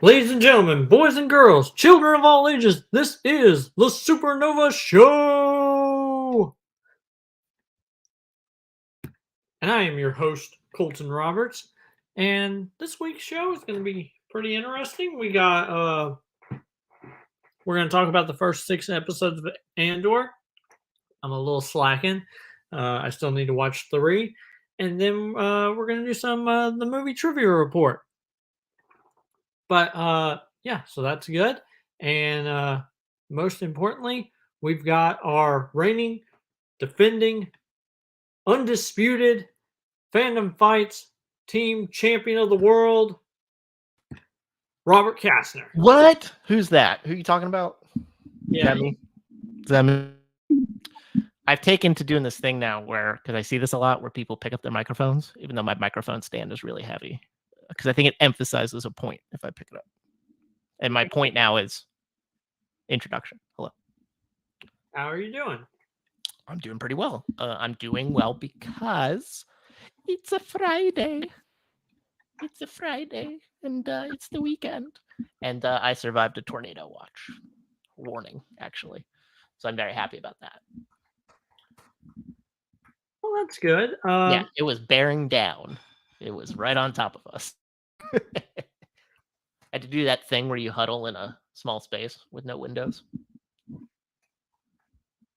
Ladies and gentlemen, boys and girls, children of all ages, this is the Supernova Show! And I am your host, Colton Roberts. And this week's show is going to be pretty interesting. We're going to talk about the first 6 episodes of Andor. I'm a little slacking. I still need to watch 3. And then we're going to do some the movie trivia report. But yeah, so that's good. And most importantly, we've got our reigning, defending, undisputed fandom fights team champion of the world, Robert Kastner. What? Who's that? Who are you talking about? Yeah, Is that me? I've taken to doing this thing now where, because I see this a lot, where people pick up their microphones, even though my microphone stand is really heavy, because I think it emphasizes a point if I pick it up. And my point now is introduction. Hello. How are you doing? I'm doing pretty well. I'm doing well because it's a Friday. It's a Friday, and it's the weekend. And I survived a tornado watch. Warning, actually. So I'm very happy about that. Well, that's good. Yeah, it was bearing down. It was right on top of us. I had to do that thing where you huddle in a small space with no windows.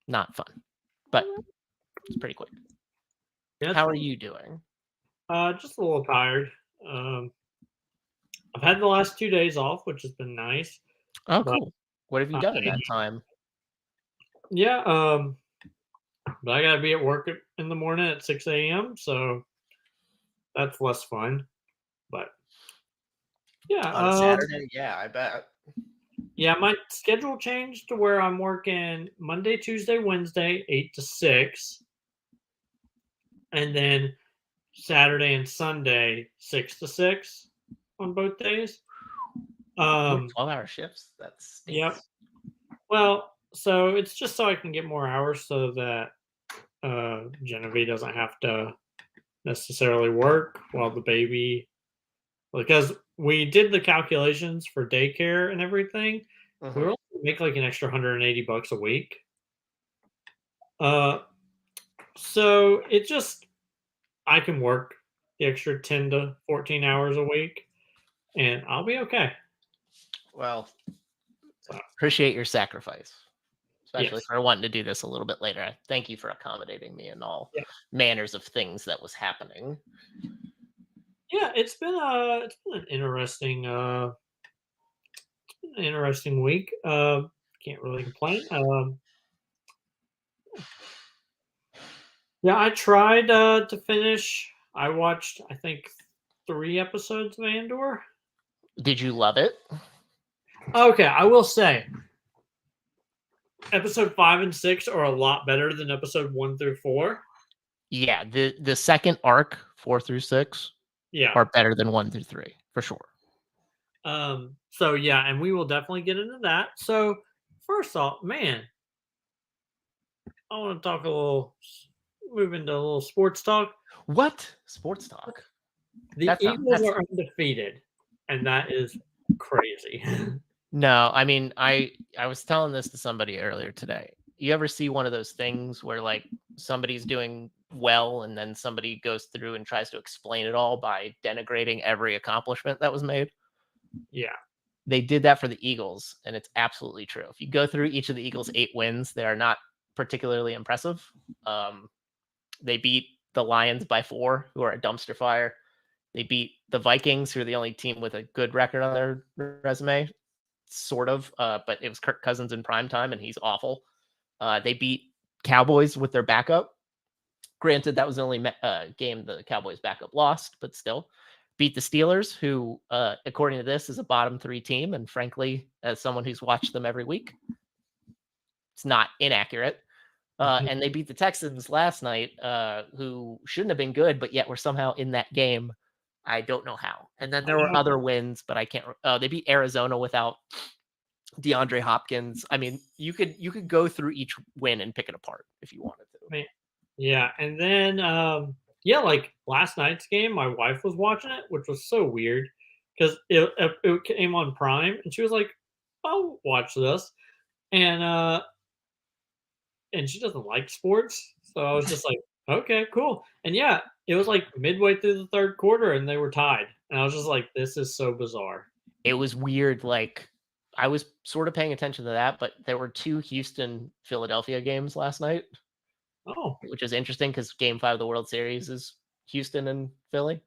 Not fun, but it's pretty quick. Yeah, how are you doing? Just a little tired. I've had the last 2 days off, which has been nice. Oh, cool. What have you done in that time? Yeah, but I gotta be at work in the morning at 6 a.m., so that's less fun. But yeah, On a Saturday, yeah, I bet. Yeah, my schedule changed to where I'm working Monday, Tuesday, Wednesday, 8 to 6, and then Saturday and Sunday, 6 to 6 on both days. 12-hour shifts. That's Yep. Well, so it's just so I can get more hours so that Genevieve doesn't have to necessarily work while the baby, because we did the calculations for daycare and everything. We were able to make like an extra $180 a week. So it just, I can work the extra 10 to 14 hours a week and I'll be okay. Well, appreciate your sacrifice, especially Yes. for wanting to do this a little bit later. Thank you for accommodating me in all manners of things that was happening. Yeah, it's been an interesting week. Can't really complain. Yeah, I tried to finish. I watched, I think, 3 episodes of Andor. Did you love it? Okay, I will say episode 5 and 6 are a lot better than episode 1 through 4. Yeah, the second arc, 4 through 6, are better than 1 through 3 for sure. So yeah, and we will definitely get into that. So first off, man, I want to talk move into a little sports talk. What? Sports talk? The Eagles are undefeated, and that is crazy. No, I mean, I was telling this to somebody earlier today. You ever see one of those things where like somebody's doing well and then somebody goes through and tries to explain it all by denigrating every accomplishment that was made? Yeah. They did that for the Eagles, and it's absolutely true. If you go through each of the Eagles' 8 wins, they are not particularly impressive. They beat the Lions by 4, who are a dumpster fire. They beat the Vikings, who are the only team with a good record on their resume, sort of, but it was Kirk Cousins in prime time, and he's awful. They beat Cowboys with their backup. Granted, that was the only game the Cowboys backup lost, but still. Beat the Steelers, who, according to this, is a bottom 3 team, and frankly, as someone who's watched them every week, it's not inaccurate. And they beat the Texans last night, who shouldn't have been good, but yet were somehow in that game. I don't know how. And then there were other wins, but I can't. They beat Arizona without DeAndre Hopkins. I mean, you could go through each win and pick it apart if you wanted to. Yeah, and then like last night's game, my wife was watching it, which was so weird because it came on Prime, and she was like, "I'll watch this," and and she doesn't like sports, so I was just like, "Okay, cool." And yeah, it was like midway through the third quarter, and they were tied, and I was just like, "This is so bizarre." It was weird. Like I was sort of paying attention to that, but there were 2 Houston Philadelphia games last night, Oh, which is interesting because Game 5 of the World Series is Houston and Philly.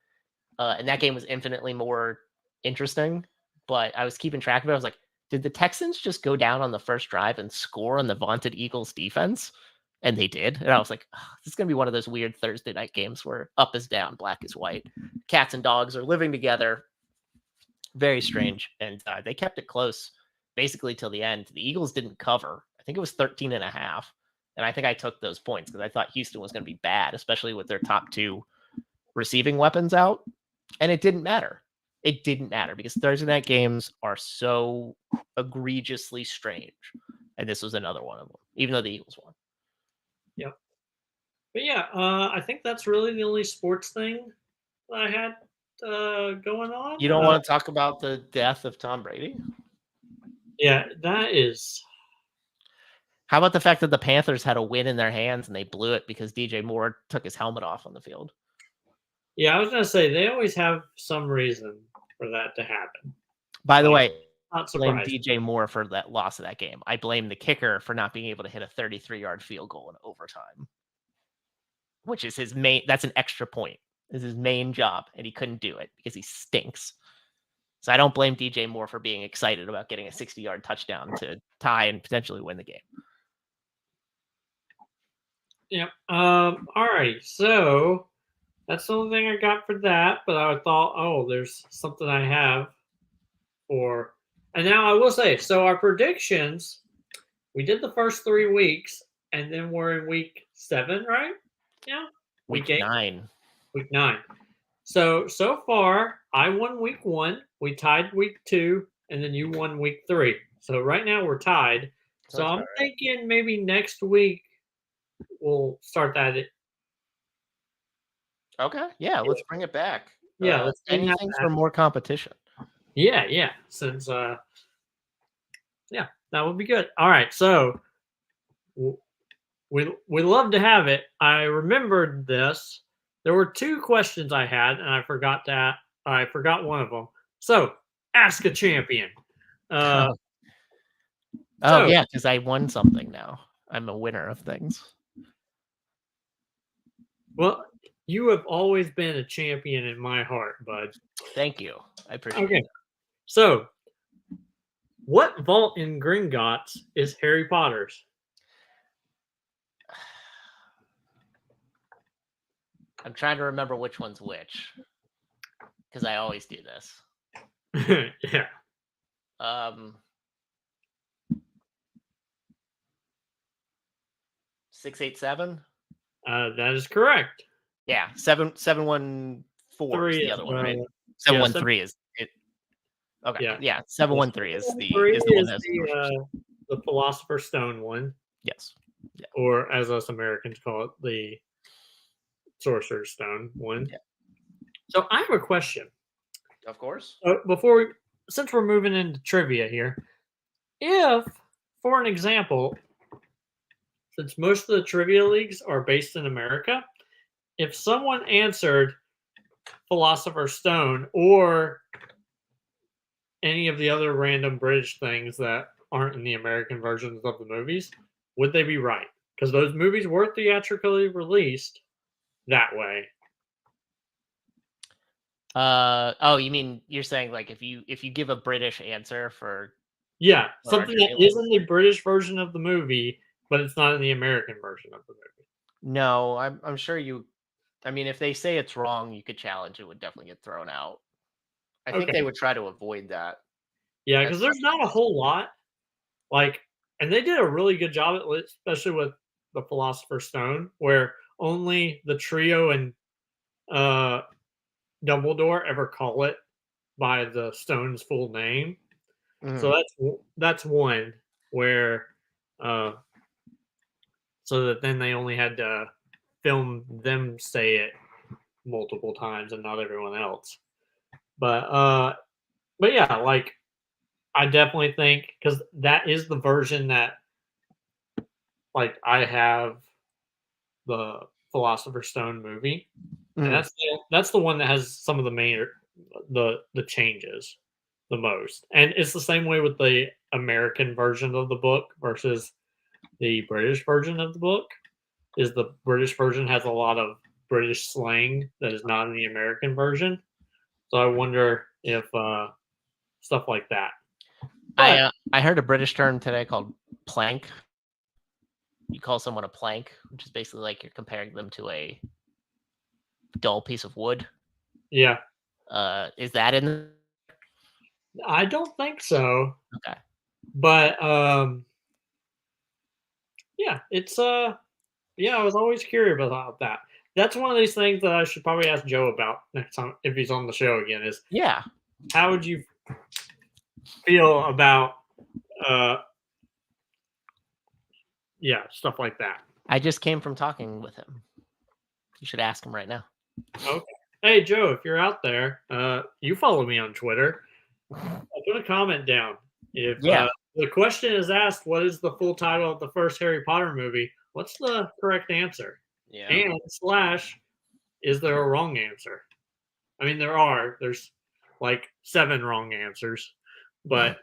And that game was infinitely more interesting. But I was keeping track of it. I was like, did the Texans just go down on the first drive and score on the vaunted Eagles defense? And they did. And I was like, oh, this is going to be one of those weird Thursday night games where up is down, black is white. Cats and dogs are living together. Very strange. And they kept it close basically till the end. The Eagles didn't cover. I think it was 13 and a half. And I think I took those points because I thought Houston was going to be bad, especially with their top 2 receiving weapons out. And it didn't matter. It didn't matter because Thursday night games are so egregiously strange. And this was another one of them, even though the Eagles won. yep. But yeah, I think that's really the only sports thing that I had going on. You don't want to talk about the death of Tom Brady? Yeah, that is. How about the fact that the Panthers had a win in their hands and they blew it because DJ Moore took his helmet off on the field? Yeah, I was gonna say they always have some reason for that to happen. By the Like, way, not I blame surprised. DJ Moore for that loss of that game. I blame the kicker for not being able to hit a 33-yard field goal in overtime, which is his main. That's an extra point. This is his main job, and he couldn't do it because he stinks. So I don't blame DJ Moore for being excited about getting a 60-yard touchdown to tie and potentially win the game. Yep. All right. So that's the only thing I got for that. But I thought, oh, there's something I have for. And now I will say, so our predictions, we did the first 3 weeks, and then we're in week 7, right? Yeah. Week 8, 9. week 9. So far, I won week 1. We tied week 2, and then you won week 3. So right now we're tied. So I'm thinking maybe next week we'll start that. Okay. Yeah, let's bring it back. Yeah, let's bring that anything back. for more competition. Yeah. Since yeah, that would be good. All right, so we love to have it. I remembered this. There were 2 questions I had, and I forgot one of them. So ask a champion. Oh So yeah, because I won something now. I'm a winner of things. well, you have always been a champion in my heart, bud. Thank you. I appreciate Okay, it. so what vault in Gringotts is Harry Potter's? I'm trying to remember which one's which because I always do this. Yeah. 687. That is correct. Yeah, 714 is the other one, right? 713 is it. Okay, yeah, 713 is the one that's the Philosopher's Stone one. Yes. Yeah. Or as us Americans call it, the Sorcerer's Stone one. Yeah. So I have a question. Of course. Since we're moving into trivia here, if, for an example, since most of the trivia leagues are based in America, if someone answered Philosopher's Stone or any of the other random British things that aren't in the American versions of the movies, would they be right? Because those movies were theatrically released that way. Oh, you mean you're saying like if you give a British answer for something that is in the British version of the movie, but it's not in the American version of the movie. No, I'm sure you. I mean, if they say it's wrong, you could challenge it. Would definitely get thrown out. I think they would try to avoid that. Yeah, because there's not a whole lot. And they did a really good job, especially with the Philosopher's Stone, where only the trio and Dumbledore ever call it by the stone's full name. Mm-hmm. So that's one where, so that then they only had to film them say it multiple times and not everyone else. But but yeah, like I definitely think because that is the version that like I have the Philosopher's Stone movie, and Mhm. that's the one that has some of the main the changes the most, and it's the same way with the American version of the book versus the British version of the book. Is the British version has a lot of British slang that is not in the American version, so I wonder if stuff like that. But I heard a British term today called plank. You call someone a plank, which is basically like you're comparing them to a dull piece of wood. yeah, Is that in? I don't think so. Okay. But yeah, it's yeah, I was always curious about that. That's one of these things that I should probably ask Joe about next time if he's on the show again. Is Yeah. how would you feel about uh yeah stuff like that? I just came from talking with him. You should ask him right now. Okay. Hey Joe, if you're out there, you follow me on Twitter. Put a comment down. If Yeah. the question is asked, what is the full title of the first Harry Potter movie? What's the correct answer? Yeah. And slash, is there a wrong answer? I mean, there are. There's like 7 wrong answers, but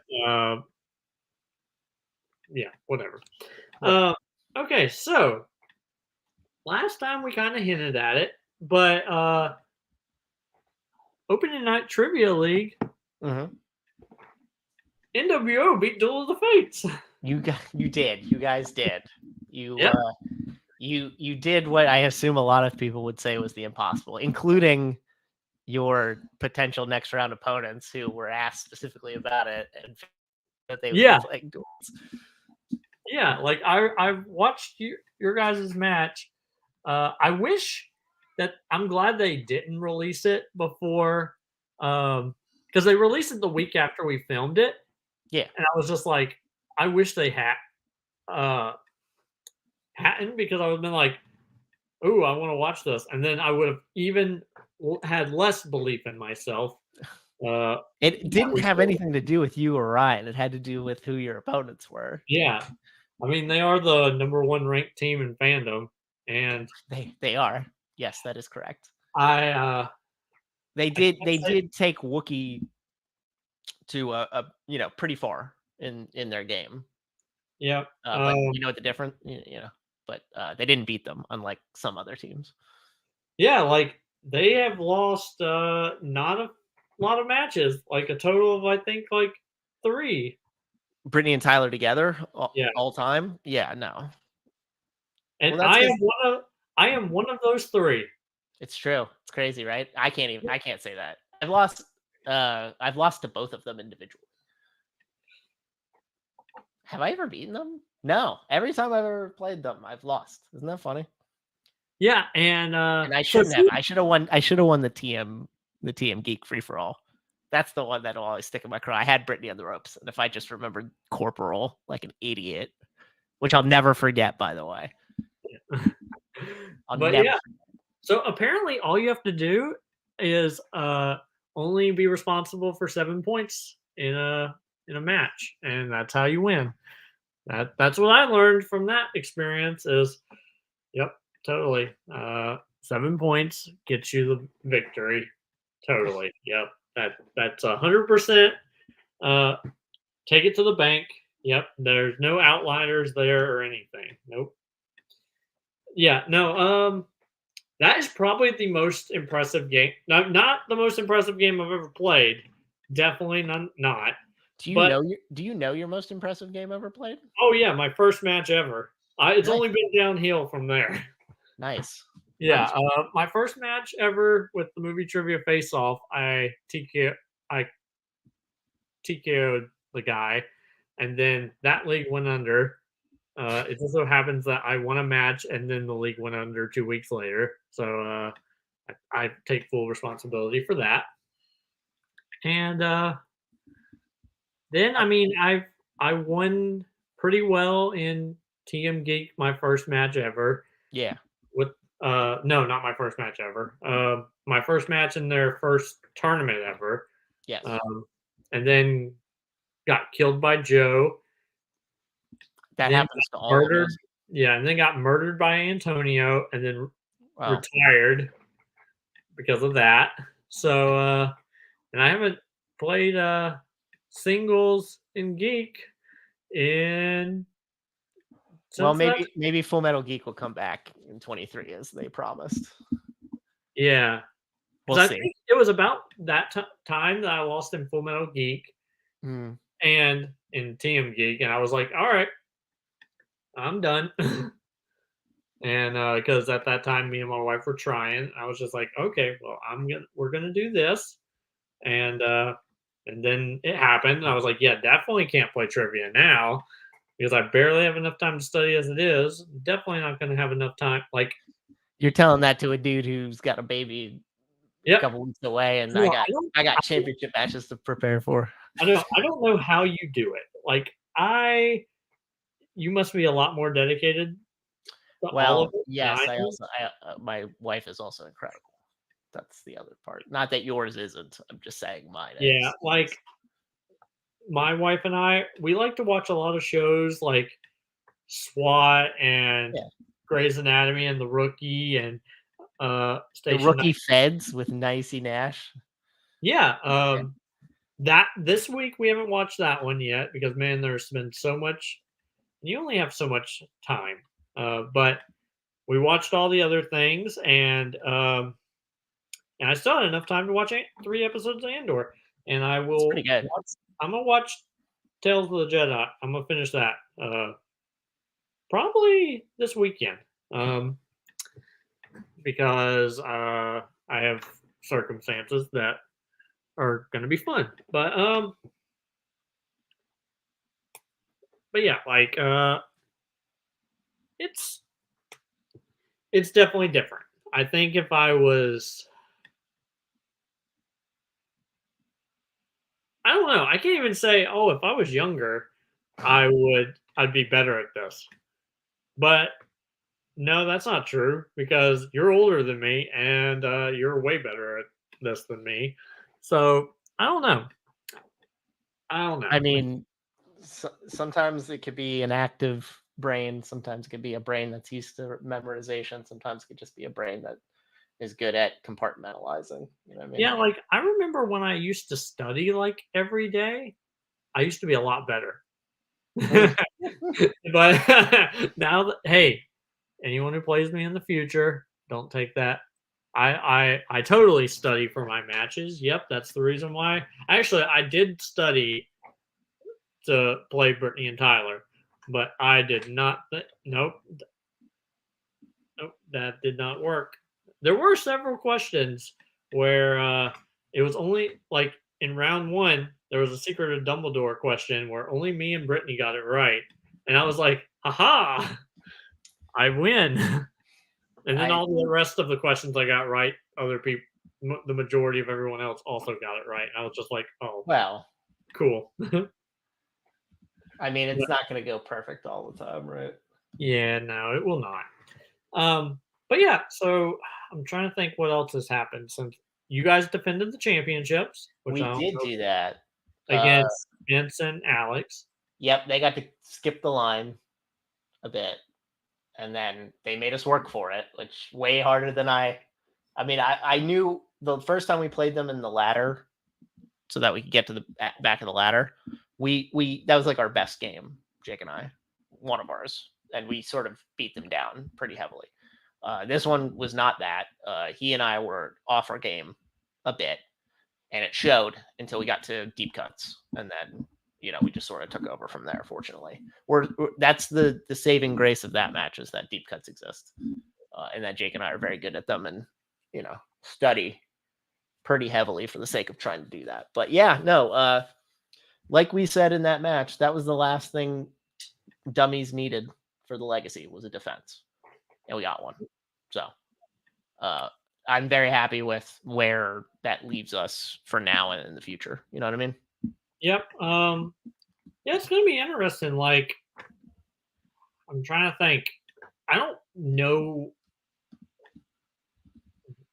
yeah, whatever. Well, Okay, so last time we kind of hinted at it, but opening night trivia league, mhm. NWO beat Duel of the Fates. You did. You guys did. You Yep. you did what I assume a lot of people would say was the impossible, including your potential next round opponents who were asked specifically about it and that they would be Yeah, playing duels. yeah. Like I've watched your guys' match. I wish that I'm glad they didn't release it before, because they released it the week after we filmed it, Yeah. and I was just like, I wish they uh, hadn't because I would have been like, "Ooh, I want to watch this," and then I would have even had less belief in myself. Uh, It that didn't we have still- anything to do with you or Ryan. It had to do with who your opponents were. yeah, I mean they are the number one ranked team in fandom, and They are. Yes, that is correct. I I can't They say did take Wookiee to a pretty far in their game. yeah. But you know what the difference, but they didn't beat them, unlike some other teams. Yeah, like they have lost not a lot of matches, like a total of I think like 3. Brittany and Tyler together Yeah. all time. Yeah, no. And Well, that's because I am one of those 3. it's true. It's crazy, right? I can't say that. I've lost to both of them individually. Have I ever beaten them? No. Every time I've ever played them, I've lost. Isn't that funny? Yeah, and And I so shouldn't have. I should have won the TM Geek free for all. That's the one that'll always stick in my craw. I had Brittany on the ropes, and if I just remembered Corporal like an idiot, which I'll never forget, by the way. I'll but never yeah, so apparently all you have to do is only be responsible for 7 points in a match, and that's how you win. That's what I learned from that experience is yep, totally. 7 points gets you the victory. Totally. Yep. That's 100%. Uh, take it to the bank. Yep. There's no outliners there or anything. Nope. Yeah. No. That is probably the most impressive game. Not the most impressive game I've ever played. Definitely not. But do you know your most impressive game ever played? oh yeah, my first match ever. It's Nice. only been downhill from there. Nice. Yeah, Nice. my first match ever with the movie trivia face off, I TKO'd the guy, and then that league went under. It just so happens that I won a match, and then the league went under 2 weeks later. So I take full responsibility for that. And then, I mean, I won pretty well in TM Geek, my first match ever. Yeah. With no, not my first match ever. My first match in their first tournament ever. Yes. and then got killed by Joe. That Then happens to got all of murdered. us. Yeah, and then got murdered by Antonio, and then Wow. retired because of that. So, and I haven't played singles in Geek in Well, since that. maybe Full Metal Geek will come back in 23 as they promised. Yeah, We'll because I see. think it was about that time that I lost in Full Metal Geek Hmm. and in TM Geek, and I was like, all right, I'm done. And because at that time, me and my wife were trying, I was just like, okay, well, we're gonna do this, and then it happened. And I was like, yeah, definitely can't play trivia now because I barely have enough time to study as it is. Definitely not gonna have enough time. Like, You're telling that to a dude who's got a baby a yep. couple weeks away, and No, I got championship matches to prepare for. I don't know how you do it. Like, you must be a lot more dedicated to all of Well, it than I yes, am. my wife is also incredible. That's the other part. Not that yours isn't. I'm just saying mine Yeah, is. like my wife and I, we like to watch a lot of shows like SWAT and Yeah. Grey's Anatomy and The Rookie and The Station 9. Rookie Feds with Nicey Nash. Yeah, Yeah. that this week we haven't watched that one yet because man, there's been so much. You only have so much time, but we watched all the other things, and I still had enough time to watch 3 episodes of Andor, and I It's pretty will good. watch. I'm gonna watch Tales of the Jedi. I'm gonna finish that probably this weekend. Um, because I have circumstances that are going to be fun. But yeah, like it's it's definitely different. I think if I was I don't know, I can't even say, "Oh, if I was younger, I'd be better at this." But no, that's not true because you're older than me and you're way better at this than me. So, I don't know. I don't know. I mean, sometimes it could be an active brain. Sometimes it could be a brain that's used to memorization. Sometimes it could just be a brain that is good at compartmentalizing. You know what I mean? Yeah, like I remember when I used to study like every day, I used to be a lot better. Mm. But now that hey, anyone who plays me in the future, don't take that. I totally study for my matches. Yep, that's the reason why. Actually, I did study to play Brittany and Tyler, but I did not. Nope, nope, that did not work. There were several questions where it was only like in round one, there was a Secret of Dumbledore question where only me and Brittany got it right. And I was like, aha, I win. And then I all the rest of the questions I got right, other people, the majority of everyone else also got it right. I was just like, oh, well, cool. I mean, it's not going to go perfect all the time, right? Yeah, no, it will not. But yeah, so I'm trying to think what else has happened since you guys defended the championships, which I We don't did know do that. against Vince and Alex. Yep, they got to skip the line a bit, and then they made us work for it, which way harder than I mean, I knew the first time we played them in the ladder, so that we could get to the back of the ladder. We that was like our best game, Jake and I, one of ours, and we sort of beat them down pretty heavily. This one was not that. He and I were off our game a bit, and it showed until we got to deep cuts, and then we just sort of took over from there. Fortunately, that's the saving grace of that match is that deep cuts exist, and that Jake and I are very good at them, and study pretty heavily for the sake of trying to do that. But yeah, no, like we said in that match, that was the last thing dummies needed for the legacy was a defense, and we got one. So I'm very happy with where that leaves us for now and in the future. You know what I mean? Yep. Yeah, it's gonna be interesting. Like, I'm trying to think. I don't know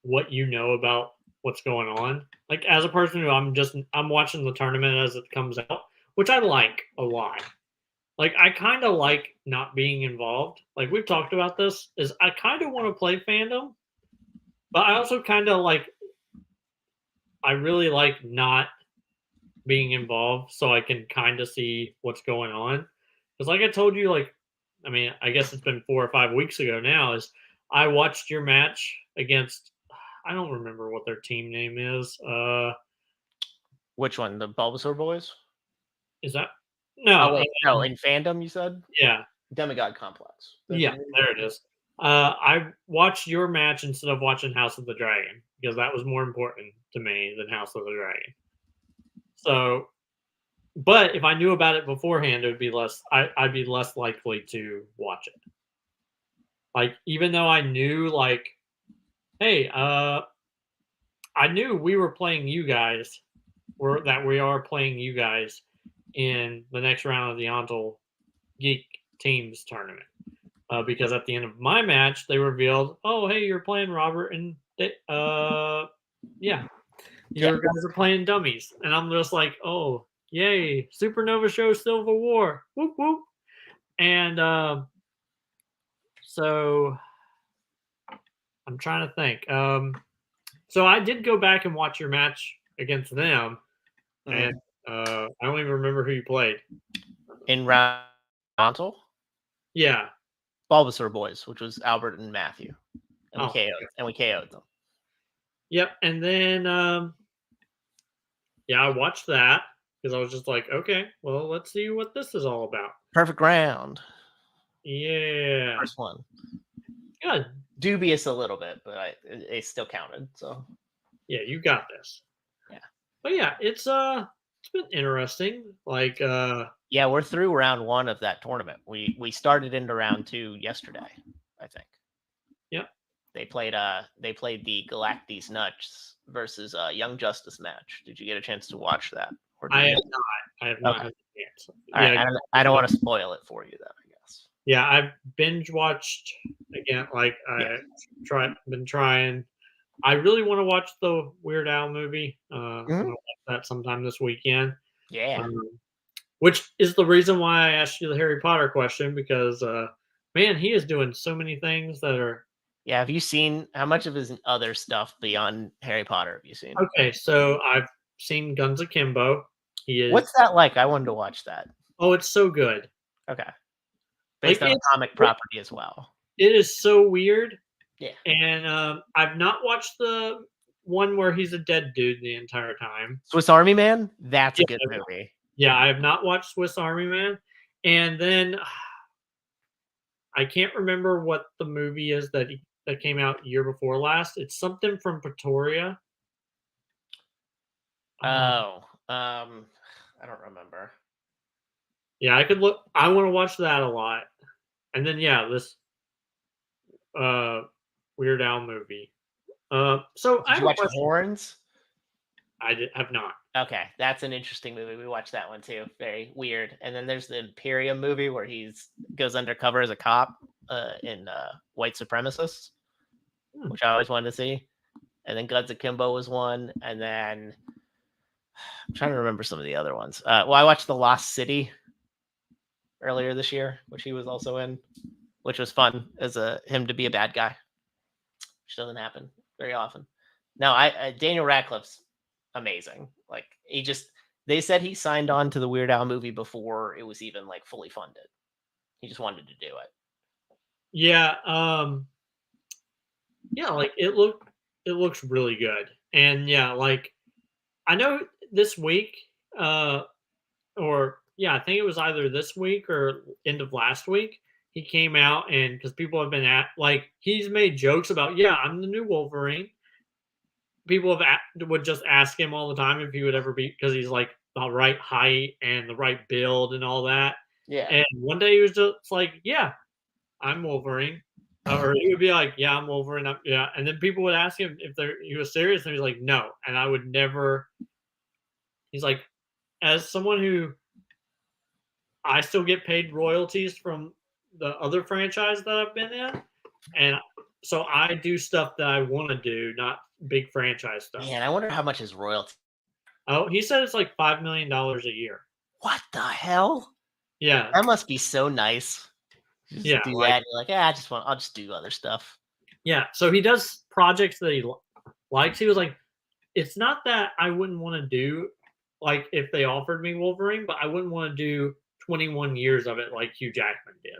what you know about what's going on. like as a person who I'm watching the tournament as it comes out, which I like a lot. Like I kind of like not being involved. Like we've talked about this, is I kind of want to play fandom, but I also kind of like I really like not being involved so I can kind of see what's going on. Because like I told you, like I mean, I guess it's been 4 or 5 weeks ago now. Is I watched your match against I don't remember what their team name is. Which one? The Bulbasaur boys? Is that Oh no? wait, no, in fandom you said? Yeah, Demigod Complex. yeah, there it is. I watched your match instead of watching House of the Dragon because that was more important to me than House of the Dragon. So, but if I knew about it beforehand, it would be less. I'd be less likely to watch it. Like even though I knew, like, hey, I knew we were playing you guys, or that we are playing you guys in the next round of the Ontal Geek Teams tournament. Because at the end of my match, they revealed, "Oh, hey, you're playing Robert, and yeah, your guys are playing dummies." And I'm just like, "Oh, yay! Supernova Show Civil War, whoop whoop!" And so I'm trying to think. So I did go back and watch your match against them, and I don't even remember who you played. In round Yeah. Bulbasaur boys, which was Albert and Matthew, and Oh, we KO'd them. yep. And then yeah, I watched that because I was just like, okay, well, let's see what this is all about. Perfect round. Yeah. First one. Good. Dubious a little bit, but it still counted. So Yeah, you got this. Yeah. But yeah, it's been interesting. Like yeah, we're through round 1 of that tournament. We started into round 2 yesterday, I think. Yep. They played the Galactus Nuts versus Young Justice match. Did you get a chance to watch that? Or I have not. I have not Okay. had a chance. All Yeah. right, I don't want to spoil it for you, though. I guess. Yeah, I've binge watched again. Like been trying. I really want to watch the Weird Al movie. I'm gonna watch that sometime this weekend. Yeah. Which is the reason why I asked you the Harry Potter question because, man, he is doing so many things that are. Yeah, have you seen how much of his other stuff beyond Harry Potter have you seen? Okay, so I've seen Guns Akimbo. He is. What's that like? I wanted to watch that. Oh, it's so good. Okay. Based on a comic property as well. It is so weird. Yeah. And I've not watched the one where he's a dead dude the entire time. Swiss Army Man? That's a good movie. Yeah, I have not watched Swiss Army Man. And then I can't remember what the movie is that came out year before last. It's something from Pretoria. I don't remember. Yeah, I could look. I want to watch that a lot. And then yeah, this Weird Al movie. So Did you watch Horns? I have not. Okay, that's an interesting movie. We watched that one too. Very weird. And then there's the Imperium movie where goes undercover as a cop in White Supremacists, which I always wanted to see. And then Guns Akimbo was one. And then I'm trying to remember some of the other ones. Well, I watched The Lost City earlier this year, which he was also in, which was fun as him to be a bad guy, which doesn't happen very often. No, Daniel Radcliffe's amazing. Like they said he signed on to the Weird Al movie before it was even like fully funded. He just wanted to do it. Yeah. Yeah, like it looks really good. And yeah, like I know this week, or yeah, I think it was either this week or end of last week, he came out and because people have been he's made jokes about, yeah, I'm the new Wolverine. People would just ask him all the time if he would ever be, because he's like the right height and the right build and all that. Yeah. And one day he was just like, yeah, I'm Wolverine. Or he would be like, yeah, I'm Wolverine. Yeah. And then people would ask him if he was serious, and he's like, no. And I would never. He's like, as someone who I still get paid royalties from the other franchise that I've been in. And so I do stuff that I want to do, not big franchise stuff. Man, I wonder how much his royalty. Oh, he said it's like $5 million a year. What the hell? Yeah, That must be so nice. Just yeah, do like that. You're like, I'll just do other stuff. yeah. So he does projects that he likes. He was like, it's not that I wouldn't want to do like if they offered me Wolverine, but I wouldn't want to do 21 years of it like Hugh Jackman did.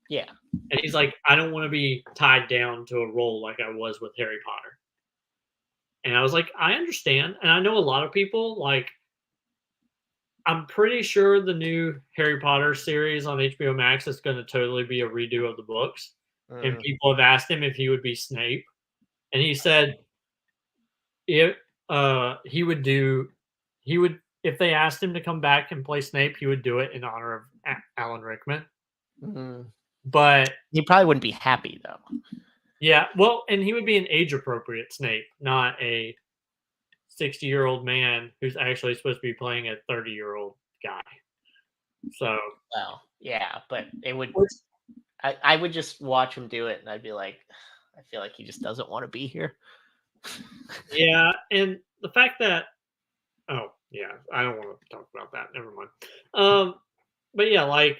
Yeah. And he's like, I don't want to be tied down to a role like I was with Harry Potter. And I was like, I understand. And I know a lot of people, like, I'm pretty sure the new Harry Potter series on HBO Max is going to totally be a redo of the books. And people have asked him if he would be Snape. And he said if he would do, he would, if they asked him to come back and play Snape, he would do it in honor of Alan Rickman. But he probably wouldn't be happy though. Yeah, well, and he would be an age appropriate Snape, not a 60-year-old man who's actually supposed to be playing a 30-year-old guy. So, well, yeah, but it would. I would just watch him do it, and I'd be like, I feel like he just doesn't want to be here. Yeah, and the fact that, oh yeah, I don't want to talk about that. Never mind. But yeah, like,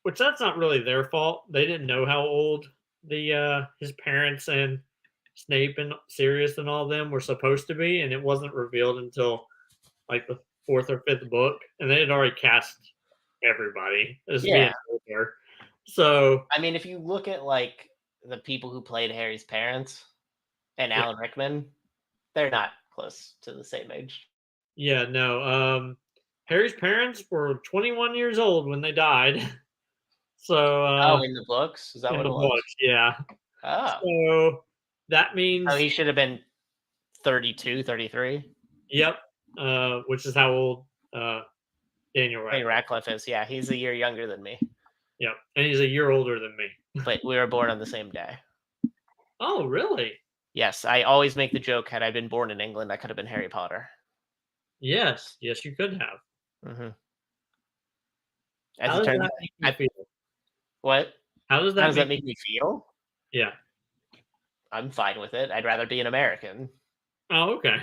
which that's not really their fault. They didn't know how old the his parents and Snape and Sirius and all of them were supposed to be, and it wasn't revealed until like the fourth or fifth book, and they had already cast everybody as being older. So I mean, if you look at like the people who played Harry's parents and Alan Rickman, they're not close to the same age. Yeah, no. Harry's parents were 21 years old when they died. So in the books, is that in what the it was? books, yeah. Oh, So that means he should have been 32, 33. Yep. Which is how old Daniel Radcliffe is. Yeah, he's a year younger than me. Yep, and he's a year older than me. But we were born on the same day. Oh, really? Yes, I always make the joke. Had I been born in England, I could have been Harry Potter. Yes, you could have. Mm-hmm. How does that make you feel? What? How does that make me feel? Yeah. I'm fine with it. I'd rather be an American. Oh, okay.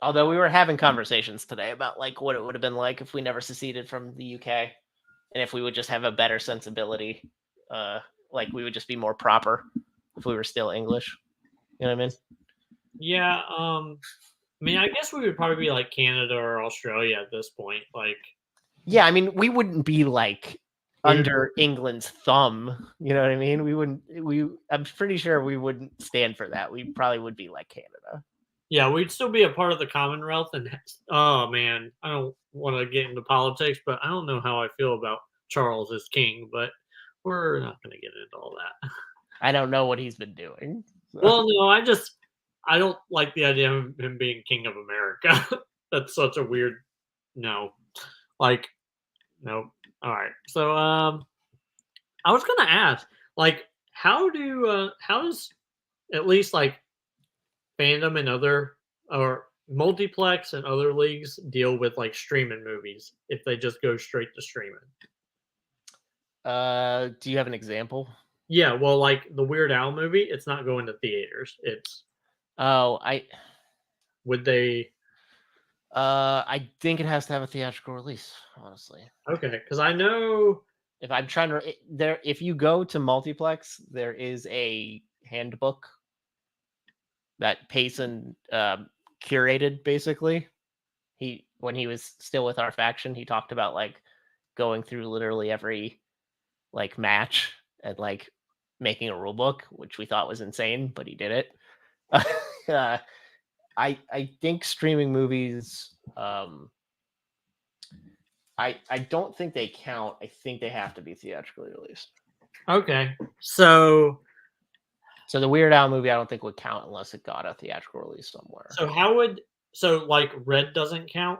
Although we were having conversations today about like what it would have been like if we never seceded from the UK, and if we would just have a better sensibility, like we would just be more proper if we were still English. You know what I mean? Yeah. I mean, I guess we would probably be like Canada or Australia at this point. Like, yeah, I mean, we wouldn't be like under England's thumb. You know what I mean? We wouldn't. I'm pretty sure we wouldn't stand for that. We probably would be like Canada. Yeah, we'd still be a part of the Commonwealth. And oh man, I don't want to get into politics, but I don't know how I feel about Charles as king. But we're not going to get into all that. I don't know what he's been doing. So. Well, no, I don't like the idea of him being king of America. That's such a weird no. Like, no. All right. So I was gonna ask, like, how does at least like fandom and other or multiplex and other leagues deal with like streaming movies if they just go straight to streaming? Do you have an example? Yeah, well, like the Weird Al movie, it's not going to theaters. It's would they? I think it has to have a theatrical release. Honestly, okay, because I know if I'm trying to if you go to multiplex, there is a handbook that Payson curated. Basically, when he was still with our faction, he talked about like going through literally every like match and like making a rule book, which we thought was insane, but he did it. I think streaming movies, I don't think they count. I think they have to be theatrically released. Okay, so the Weird Al movie I don't think would count unless it got a theatrical release somewhere. So like Red doesn't count?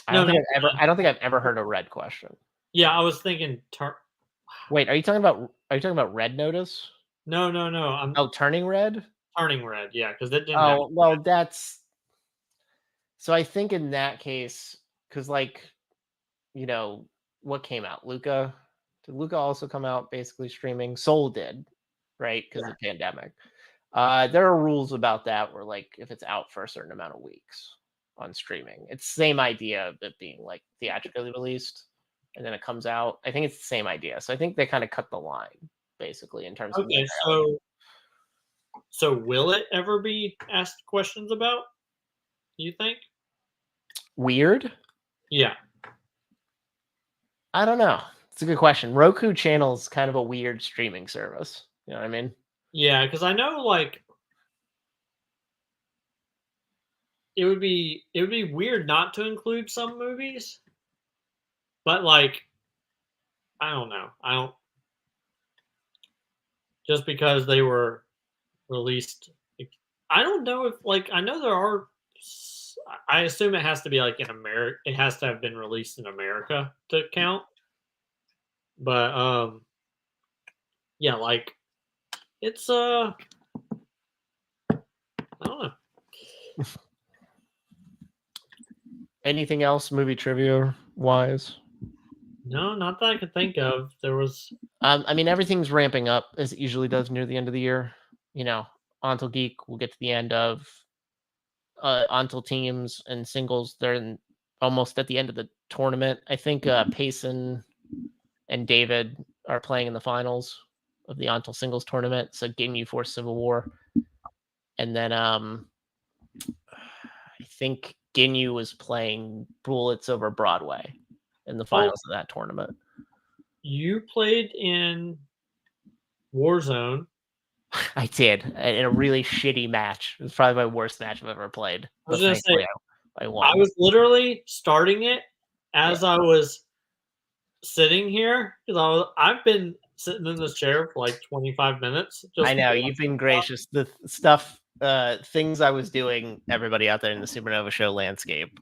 I don't think I've ever heard a Red question. Yeah, I was thinking. Wait, are you talking about Red Notice? No. Turning Red. Turning Red, yeah, because it didn't. Oh well, that's. So I think in that case, because like, you know, what came out, Luca Did Luca also come out basically streaming? Soul did, right? Because of the pandemic. There are rules about that where like if it's out for a certain amount of weeks on streaming, it's the same idea of it being like theatrically released and then it comes out. I think it's the same idea. So I think they kind of cut the line basically in terms of when Okay, so will it ever be asked questions about? You think? weird. Yeah. I don't know. It's a good question. Roku channel is kind of a weird streaming service. You know what I mean? Yeah, because I know like it would be weird not to include some movies, but like I don't know. I don't just because they were released. I don't know if like I know there are. I assume it has to be like in America. It has to have been released in America to count. But yeah, like it's I don't know. Anything else movie trivia wise? No, not that I could think of. There was I mean, everything's ramping up as it usually does near the end of the year. You know, Ontel Geek will get to the end of Ontel teams and singles. Almost at the end of the tournament. I think Payson and David are playing in the finals of the Ontel singles tournament. So Ginyu Force Civil War. And then I think Ginyu was playing Bullets over Broadway in the finals of that tournament. you played in Warzone. I did in a really shitty match. It was probably my worst match I've ever played. I was gonna say I won. I was literally starting it as I was sitting here because I've been sitting in this chair for like 25 minutes. I know you've been gracious. The stuff, things I was doing, everybody out there in the Supernova Show landscape,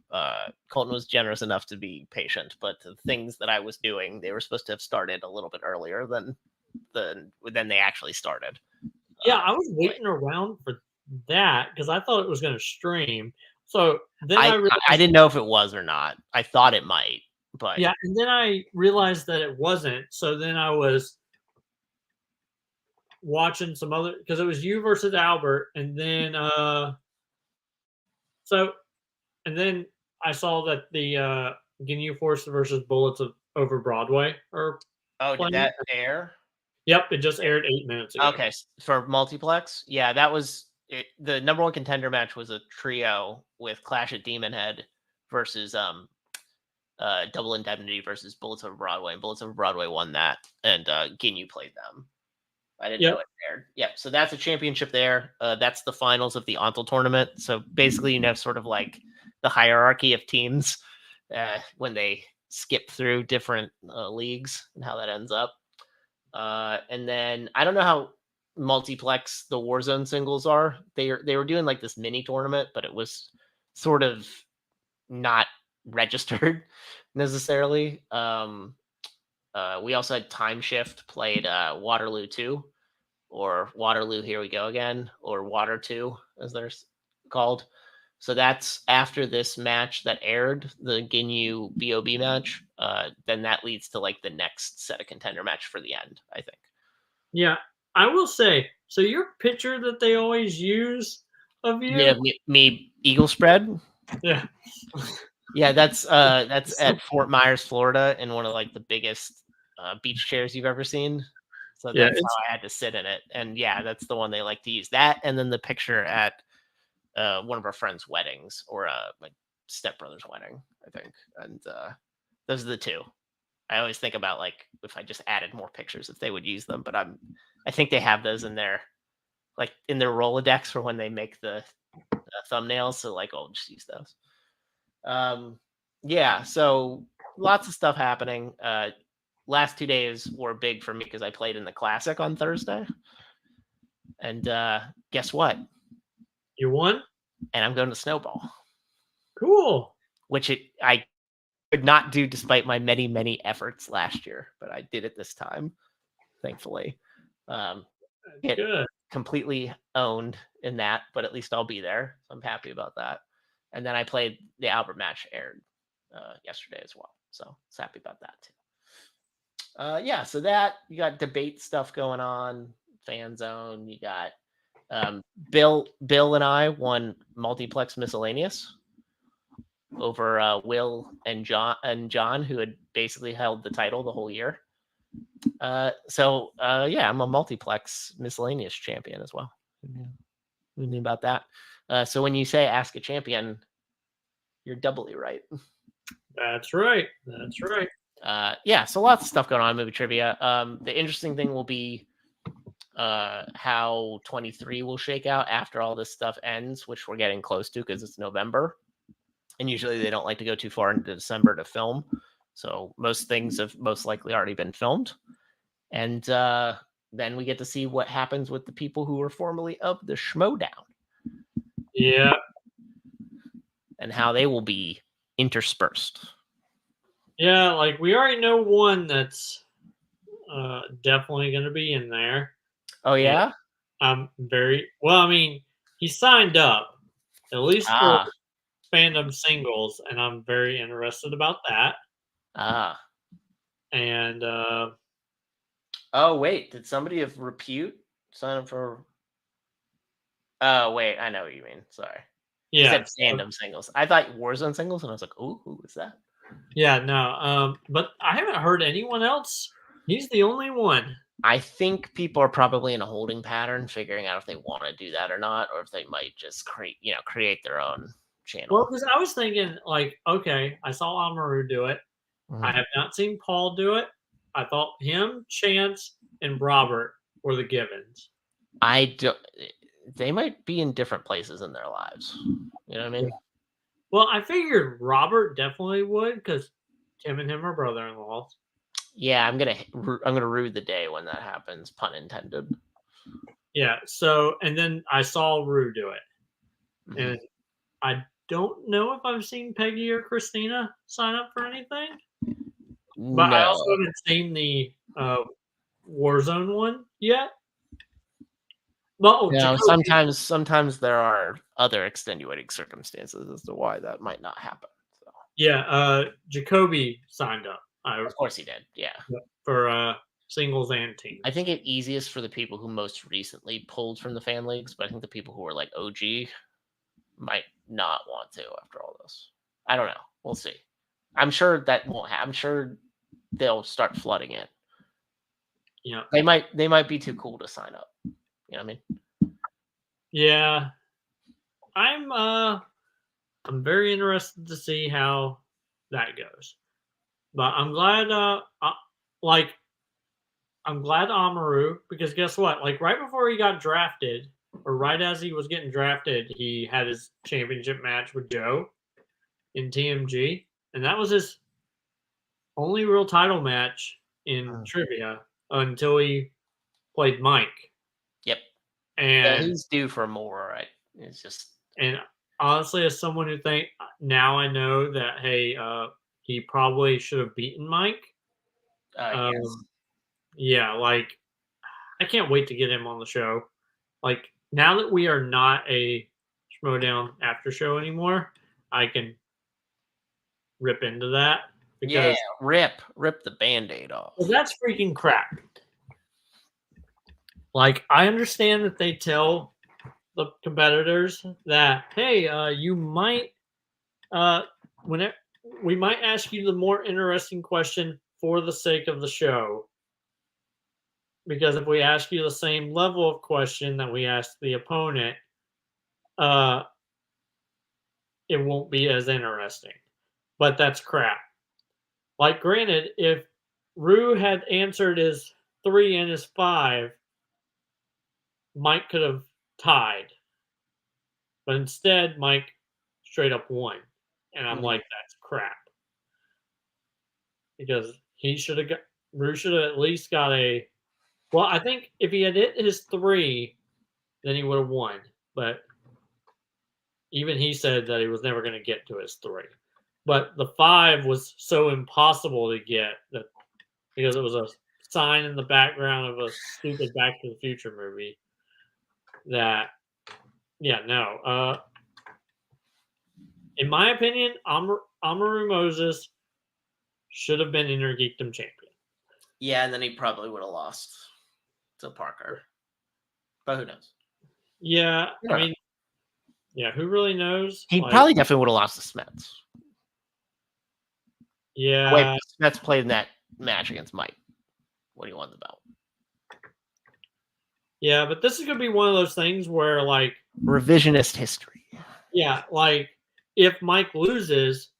Colton was generous enough to be patient. But the things that I was doing, they were supposed to have started a little bit earlier than they actually started. Yeah, I was waiting around for that because I thought it was going to stream. So then I realized, I didn't know if it was or not. I thought it might, but yeah, and then I realized that it wasn't. So then I was watching some other because it was you versus Albert, and then so and then I saw that the Ginyu Force versus Bullets over Broadway are did playing. that air? Yep, it just aired 8 minutes ago. Okay, for multiplex, yeah, that was it. The number one contender match was a trio with Clash at Demon Head versus Double Indemnity versus Bullets Over Broadway, and Bullets Over Broadway won that, and Ginyu played them. I didn't know it aired. Yeah, so that's a championship there. That's the finals of the Ontel tournament. So basically, you know, sort of like the hierarchy of teams when they skip through different leagues and how that ends up. And then I don't know how multiplex the Warzone singles are. They were doing like this mini tournament, but it was sort of not registered necessarily. We also had Time Shift played Waterloo 2 or Waterloo Here We Go Again or Water 2 as they're called. So that's after this match that aired, the Ginyu BOB match. Then that leads to like the next set of contender match for the end, I think. Yeah, I will say. So your picture that they always use of you, Yeah, me eagle spread. yeah, Yeah, that's at Fort Myers, Florida, in one of like the biggest beach chairs you've ever seen. So yeah, that's how I had to sit in it. And yeah, that's the one they like to use. That and then the picture at one of our friends' weddings or my stepbrother's wedding, I think. And those are the two. I always think about like if I just added more pictures, if they would use them. But I think they have those in their like in their Rolodex for when they make the thumbnails. So like I'll just use those. Yeah, so lots of stuff happening. Last 2 days were big for me because I played in the Classic on Thursday. And guess what? you won. And I'm going to Snowball. Cool. Which I could not do despite my many, many efforts last year, but I did it this time, thankfully. Get Good. completely owned in that, but at least I'll be there. So I'm happy about that. And then I played the Albert match aired yesterday as well. So I was happy about that too. Yeah, so that you got debate stuff going on, fan zone. You got Bill and I won multiplex miscellaneous over Will and John, who had basically held the title the whole year. Yeah, I'm a multiplex miscellaneous champion as well. Who knew about that? So when you say ask a champion, you're doubly right. That's right. That's right. Yeah, so lots of stuff going on in movie trivia. The interesting thing will be how 23 will shake out after all this stuff ends, which we're getting close to because it's November. And usually they don't like to go too far into December to film. So most things have most likely already been filmed. And then we get to see what happens with the people who were formerly of the Schmodown. Yeah. And how they will be interspersed. Yeah, like we already know one that's definitely going to be in there. Oh, yeah? I'm very well. I mean, he signed up at least for fandom singles, and I'm very interested about that. And oh wait, did somebody of repute sign up for? Oh wait, I know what you mean. Sorry. yeah, You said fandom singles. I thought Warzone singles, and I was like, "Ooh, who is that?" yeah, no. But I haven't heard anyone else. He's the only one. I think people are probably in a holding pattern, figuring out if they want to do that or not, or if they might just create their own channel. Well, because I was thinking, like, okay, I saw Amaru do it. I have not seen Paul do it. I thought him, Chance, and Robert were the givens. I don't. They might be in different places in their lives. You know what I mean? Yeah. Well, I figured Robert definitely would because Tim and him are brother-in-laws. Yeah, I'm gonna rue the day when that happens. Pun intended. Yeah. So, and then I saw Rue do it, and I don't know if I've seen Peggy or Christina sign up for anything. But I also haven't seen the Warzone one yet. Well, no, sometimes there are other extenuating circumstances as to why that might not happen. So. Yeah, Jacoby signed up. Of course he did. Yeah. For singles and teams. I think it's easiest for the people who most recently pulled from the fan leagues, but I think the people who are like OG might not want to after all this. I don't know. We'll see. I'm sure that won't happen. I'm sure they'll start flooding it. Yeah. They might be too cool to sign up. You know what I mean? Yeah. I'm very interested to see how that goes. But I'm glad I'm glad Amaru, because guess what? Like right before he got drafted, or right as he was getting drafted, he had his championship match with Joe in TMG. And that was his only real title match in trivia until he played Mike. Yep. And he's due for more, right? It's just and honestly, as someone who think now I know that hey, he probably should have beaten Mike. yes. Yeah, like I can't wait to get him on the show. Like now that we are not a Schmodown after show anymore, I can rip into that because rip the Band-Aid off. that's freaking crap. Like I understand that they tell the competitors that hey, you might whenever we might ask you the more interesting question for the sake of the show. Because if we ask you the same level of question that we ask the opponent, it won't be as interesting. But that's crap. Like, granted, if Rue had answered his 3 and his 5, Mike could have tied. But instead, Mike straight up won. And I'm like, that's crap. Because Rue should have at least got a. Well, I think if he had hit his 3, then he would have won. But even he said that he was never going to get to his 3. But the 5 was so impossible to get that because it was a sign in the background of a stupid Back to the Future movie. That, yeah, no. In my opinion, Amaru Moses should have been Inner Geekdom champion. Yeah, and then he probably would have lost to Parker. But who knows? Yeah, You I don't know. mean, yeah, who really knows? He Like, probably definitely would have lost to Smets. The way yeah, Smets played in that match against Mike when he won the belt. yeah, but this is gonna be one of those things where, like, Revisionist history. yeah, like if Mike loses,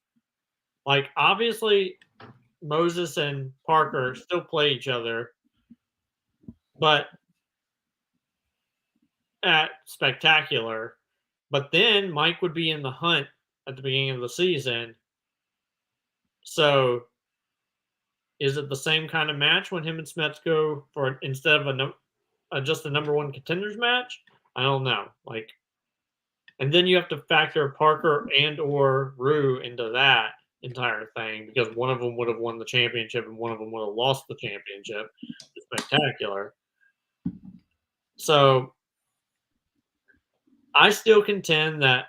like obviously Moses and Parker still play each other, but at Spectacular. But then Mike would be in the hunt at the beginning of the season. So is it the same kind of match when him and Smets go for instead of just a number one contenders match? I don't know. Like, and then you have to factor Parker and or Rue into that entire thing because one of them would have won the championship and one of them would have lost the championship. It's Spectacular. So I still contend that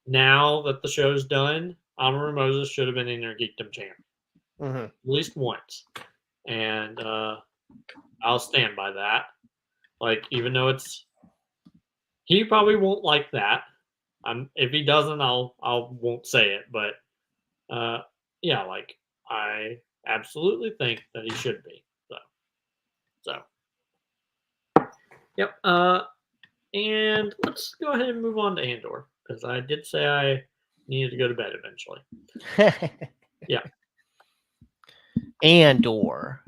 now that the show's done, Amaru Moses should have been in their Geekdom champ Mm-hmm. at least once, and I'll stand by that. Like, even though he probably won't like that. If he doesn't, I'll won't say it. But yeah, like I absolutely think that he should be. So yep. And let's go ahead and move on to Andor because I did say I needed to go to bed eventually. Yeah. Andor.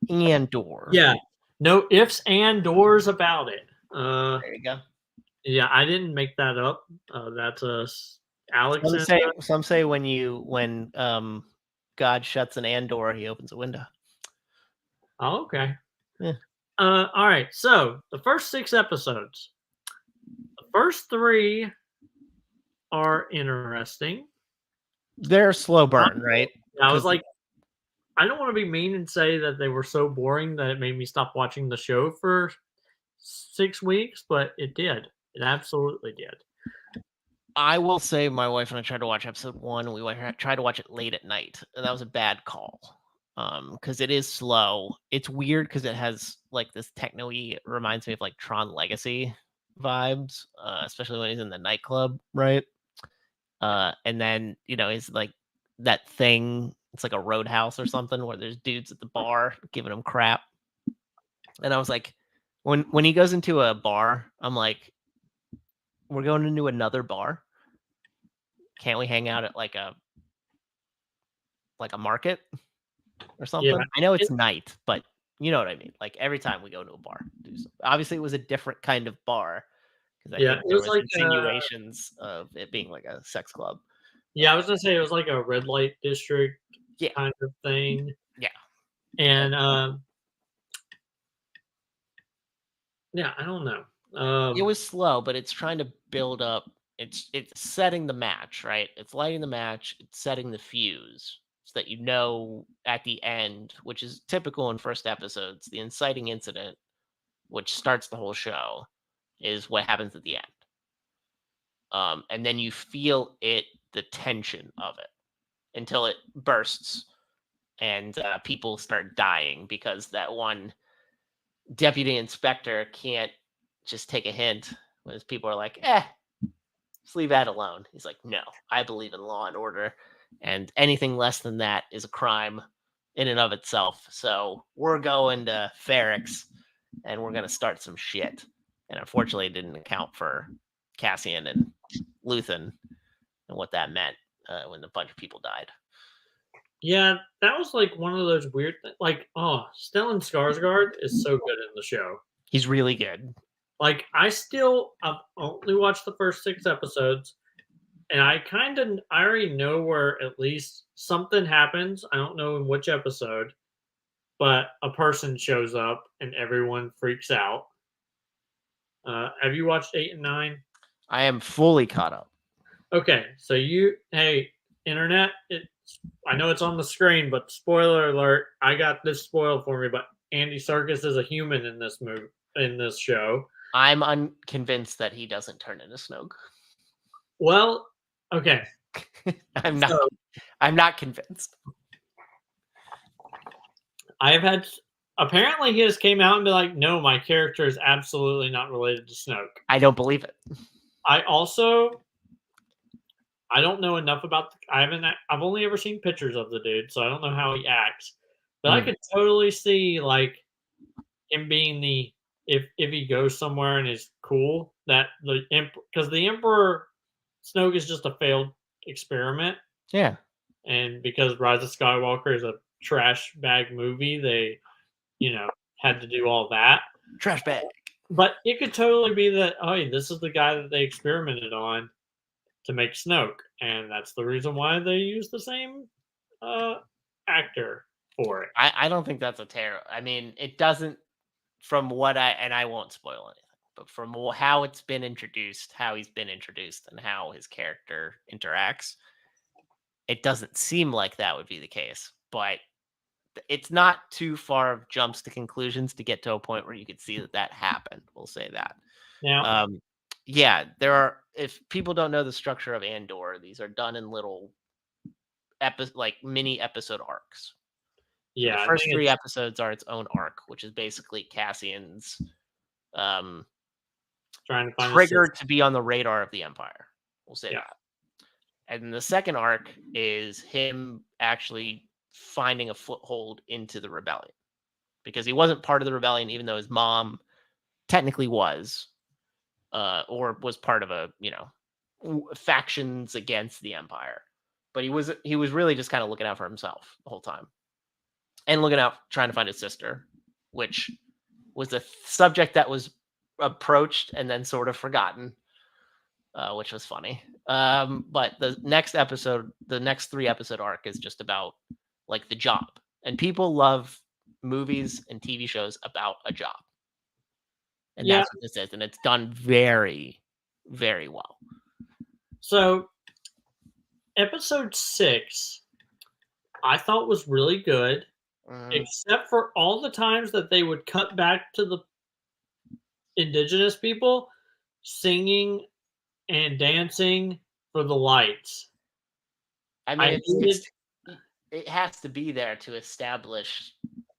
Yeah. No ifs and doors about it. There you go. Yeah, I didn't make that up. That's Alex. Some say when God shuts an Andor, he opens a window. Oh, okay. Yeah. All right. So the first 6 episodes. The first 3 are interesting. They're slow burn, right? I was like, I don't want to be mean and say that they were so boring that it made me stop watching the show for 6 weeks, but it did. It absolutely did. I will say my wife and I tried to watch episode 1, and we tried to watch it late at night, and that was a bad call. Because it is slow. It's weird because it has like this techno-y, it reminds me of like Tron Legacy vibes, especially when he's in the nightclub, right? And then, it's like that thing, it's like a roadhouse or something where there's dudes at the bar giving him crap. And I was like, when he goes into a bar, I'm like, we're going into another bar. Can't we hang out at like a market or something? Yeah, I know it's night, but you know what I mean. Like every time we go to a bar, obviously it was a different kind of bar because I think it there was was like insinuations of it being like a sex club. yeah, I was gonna say it was like a red light district Yeah. kind of thing. Yeah. And yeah, I don't know. It was slow, but it's trying to build up. It's setting the match, right? It's lighting the match. It's setting the fuse so that at the end, which is typical in first episodes, the inciting incident, which starts the whole show, is what happens at the end. And then you feel the tension of it until it bursts and people start dying because that one deputy inspector can't just take a hint when people are like, just leave that alone. He's like, no, I believe in law and order, and anything less than that is a crime in and of itself. So we're going to Ferrex, and we're going to start some shit. And unfortunately, it didn't account for Cassian and Luthen and what that meant when a bunch of people died. Yeah, that was like one of those weird things. Like, Stellan Skarsgård is so good in the show. He's really good. Like, I've only watched the first 6 episodes, and I already know where at least something happens. I don't know in which episode, but a person shows up and everyone freaks out. Have you watched 8 and 9? I am fully caught up. Okay, so hey, internet, I know it's on the screen, but spoiler alert, I got this spoiled for me, but Andy Serkis is a human in this show. I'm unconvinced that he doesn't turn into Snoke. Well, okay. I'm not convinced. I've had apparently he just came out and be like, no, my character is absolutely not related to Snoke. I don't believe it. I don't know enough about. I've only ever seen pictures of the dude, so I don't know how he acts. But I Mhm. could totally see like him being the if he goes somewhere and is cool that because the Emperor Snoke is just a failed experiment, Yeah. and because Rise of Skywalker is a trash bag movie, they had to do all that. Trash bag. But it could totally be that oh, this is the guy that they experimented on to make Snoke, and that's the reason why they use the same uh, actor for it. I don't think that's a terror. I mean, it doesn't, from what I won't spoil anything, but from how it's been introduced, how he's been introduced, and how his character interacts, it doesn't seem like that would be the case. But it's not too far of jumps to conclusions to get to a point where you could see that that happened. We'll say that. Now, Um, yeah, there are. If people don't know the structure of Andor, these are done in little like mini episode arcs. So the yeah, I first think three it's episodes are its own arc, which is basically Cassian's um, trying to find a trigger system. to be on the radar of the Empire. We'll say Yeah, that. And the second arc is him actually finding a foothold into the rebellion because he wasn't part of the rebellion, even though his mom technically was, or was part of a factions against the Empire. But he was really just kind of looking out for himself the whole time and looking out trying to find his sister, which was a subject that was approached and then sort of forgotten, which was funny. But the next episode, the next 3 episode arc is just about like the job, and people love movies and TV shows about a job, and yeah. that's what this is, and it's done very, very well. So episode 6, I thought was really good, Mhm. except for all the times that they would cut back to the indigenous people singing and dancing for the lights. I mean, I hated. it has to be there to establish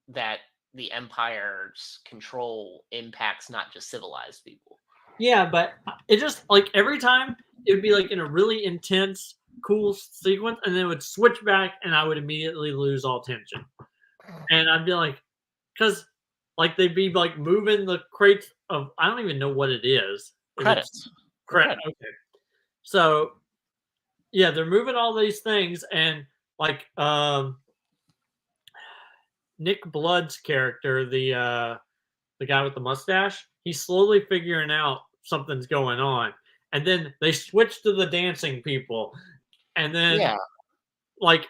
that the Empire's control impacts not just civilized people. Yeah, but it just like every time it would be like in a really intense, cool sequence, and then it would switch back, and I would immediately lose all tension. And I'd be like, because like they'd be like moving the crates of I don't even know what it is. If it's Credits. The credit, credits. okay. So yeah, they're moving all these things, and like Nick Blood's character, the guy with the mustache, he's slowly figuring out something's going on. And then they switch to the dancing people. And then Yeah. like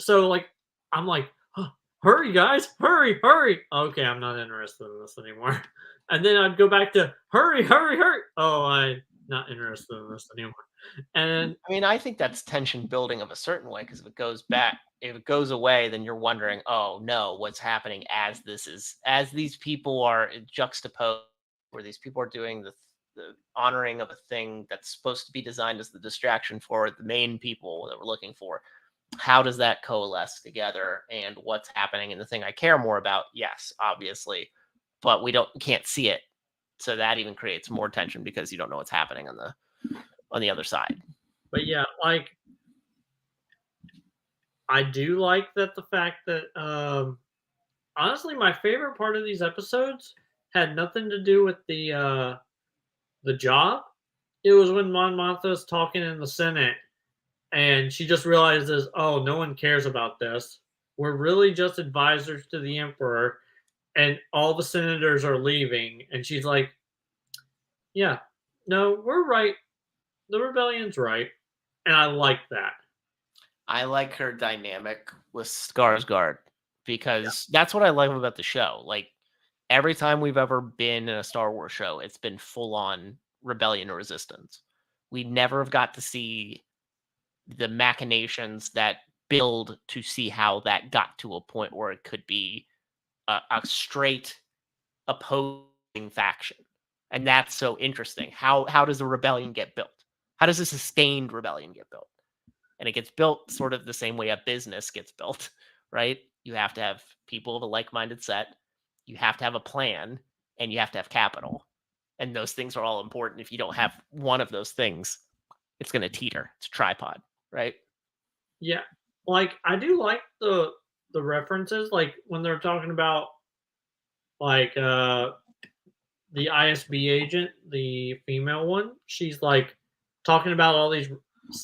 like I'm like, "Huh, hurry guys, hurry, hurry. Okay, I'm not interested in this anymore." And then I'd go back to hurry, hurry, hurry. Oh, I'm not interested in this anymore. And I mean, I think that's tension building of a certain way because if it goes away, then you're wondering, oh no, what's happening as these people are juxtaposed, where these people are doing the honoring of a thing that's supposed to be designed as the distraction for the main people that we're looking for. How does that coalesce together, and what's happening in the thing I care more about? Yes, obviously, but we can't see it, so that even creates more tension because you don't know what's happening on the other side. but yeah, like I do like that the fact that honestly my favorite part of these episodes had nothing to do with the job. It was when Mon Mothma's talking in the Senate and she just realizes, oh, no one cares about this. We're really just advisors to the Emperor, and all the senators are leaving. And she's like, yeah, no, we're right. The rebellion's right. And I like that. I like her dynamic with Skarsgård because that's what I like about the show. Like every time we've ever been in a Star Wars show, it's been full on rebellion or resistance. We never have got to see the machinations that build to see how that got to a point where it could be a straight opposing faction. And that's so interesting. How does a rebellion get built? How does a sustained rebellion get built? And it gets built sort of the same way a business gets built, right? You have to have people of a like-minded set. You have to have a plan, and you have to have capital. And those things are all important. If you don't have one of those things, it's going to teeter. It's a tripod, right? Yeah. Like I do like the references, like when they're talking about like the ISB agent, the female one, she's like talking about all these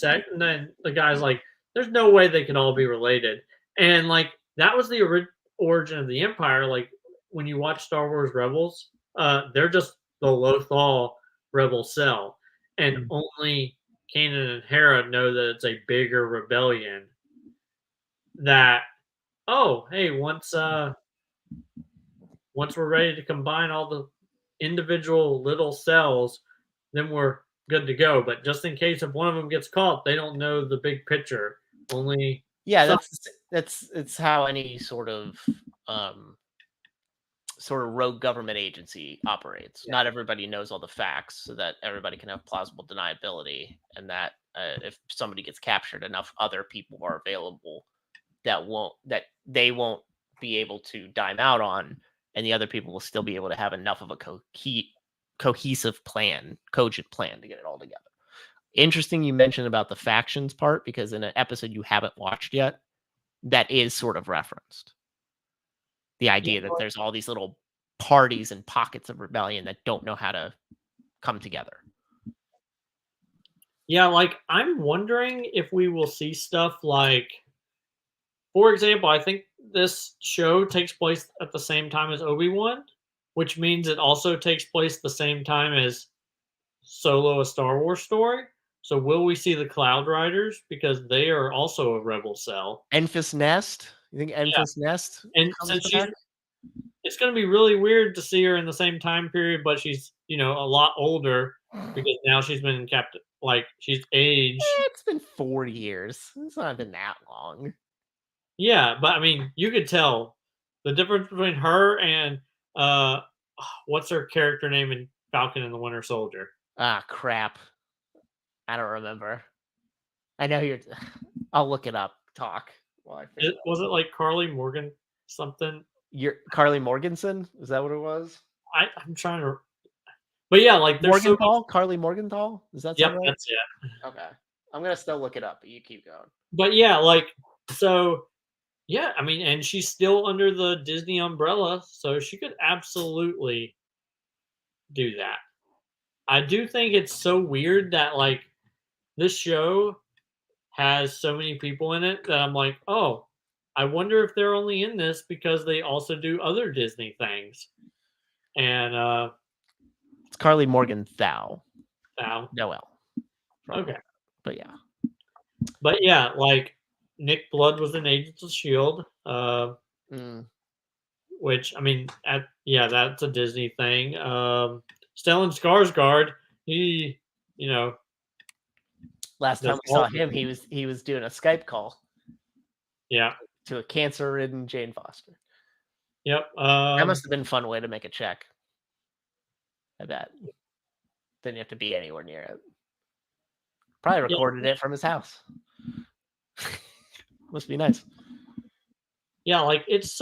and then the guy's like, "There's no way they can all be related," and like that was the origin of the Empire. Like when you watch Star Wars Rebels, they're just the Lothal rebel cell, and Mm. only Kanan and Hera know that it's a bigger rebellion. That oh hey once we're ready to combine all the individual little cells, then we're good to go. But just in case if one of them gets caught, they don't know the big picture. Only Yeah, some. it's how any um, sort of rogue government agency operates. Yeah. Not everybody knows all the facts, so that everybody can have plausible deniability, and that if somebody gets captured, enough other people are available that they won't be able to dime out on, and the other people will still be able to have enough of a cohesive plan, cogent plan to get it all together. Interesting you mentioned about the factions part, because in an episode you haven't watched yet, that is sort of referenced. The Yeah, idea that there's all these little parties and pockets of rebellion that don't know how to come together. yeah, like I'm wondering if we will see stuff like, for example, I think this show takes place at the same time as Obi-Wan, which means it also takes place the same time as Solo, a Star Wars story. So will we see the Cloud Riders because they are also a rebel cell? Enfys Nest? You think Yeah, Enfys Nest and comes since she's, back? it's going to be really weird to see her in the same time period, but she's a lot older because now she's been captive. Like she's aged. It's been 4 years. It's not been that long. Yeah, but I mean, you could tell the difference between her and uh, what's her character name in Falcon and the Winter Soldier? Ah, crap. I don't remember. I know you're. I'll look it up. Talk while I figure it out. Was it like Carly Morgan something? You're Carly Morganson? Is that what it was? I'm trying to, but yeah, like there's so much. Morgenthau? Carly Morgenthau? Does that Yep, sound right? that's it. Okay. I'm gonna still look it up, but you keep going. But yeah, like so. Yeah, I mean, and she's still under the Disney umbrella, so she could absolutely do that. I do think it's so weird that like this show has so many people in it that I'm like, oh, I wonder if they're only in this because they also do other Disney things. And It's Carly Morgenthau. now, Noel. okay, But yeah. but yeah, like Nick Blood was in Agents of Shield, which I mean, yeah, that's a Disney thing. Stellan Skarsgård, he, you know, Last time does we saw all, him, he was doing a Skype call yeah, to a cancer-ridden Jane Foster. yep. That must have been a fun way to make a check. I bet. Didn't have to be anywhere near it. Probably recorded it from his house. Must be nice. Yeah, like it's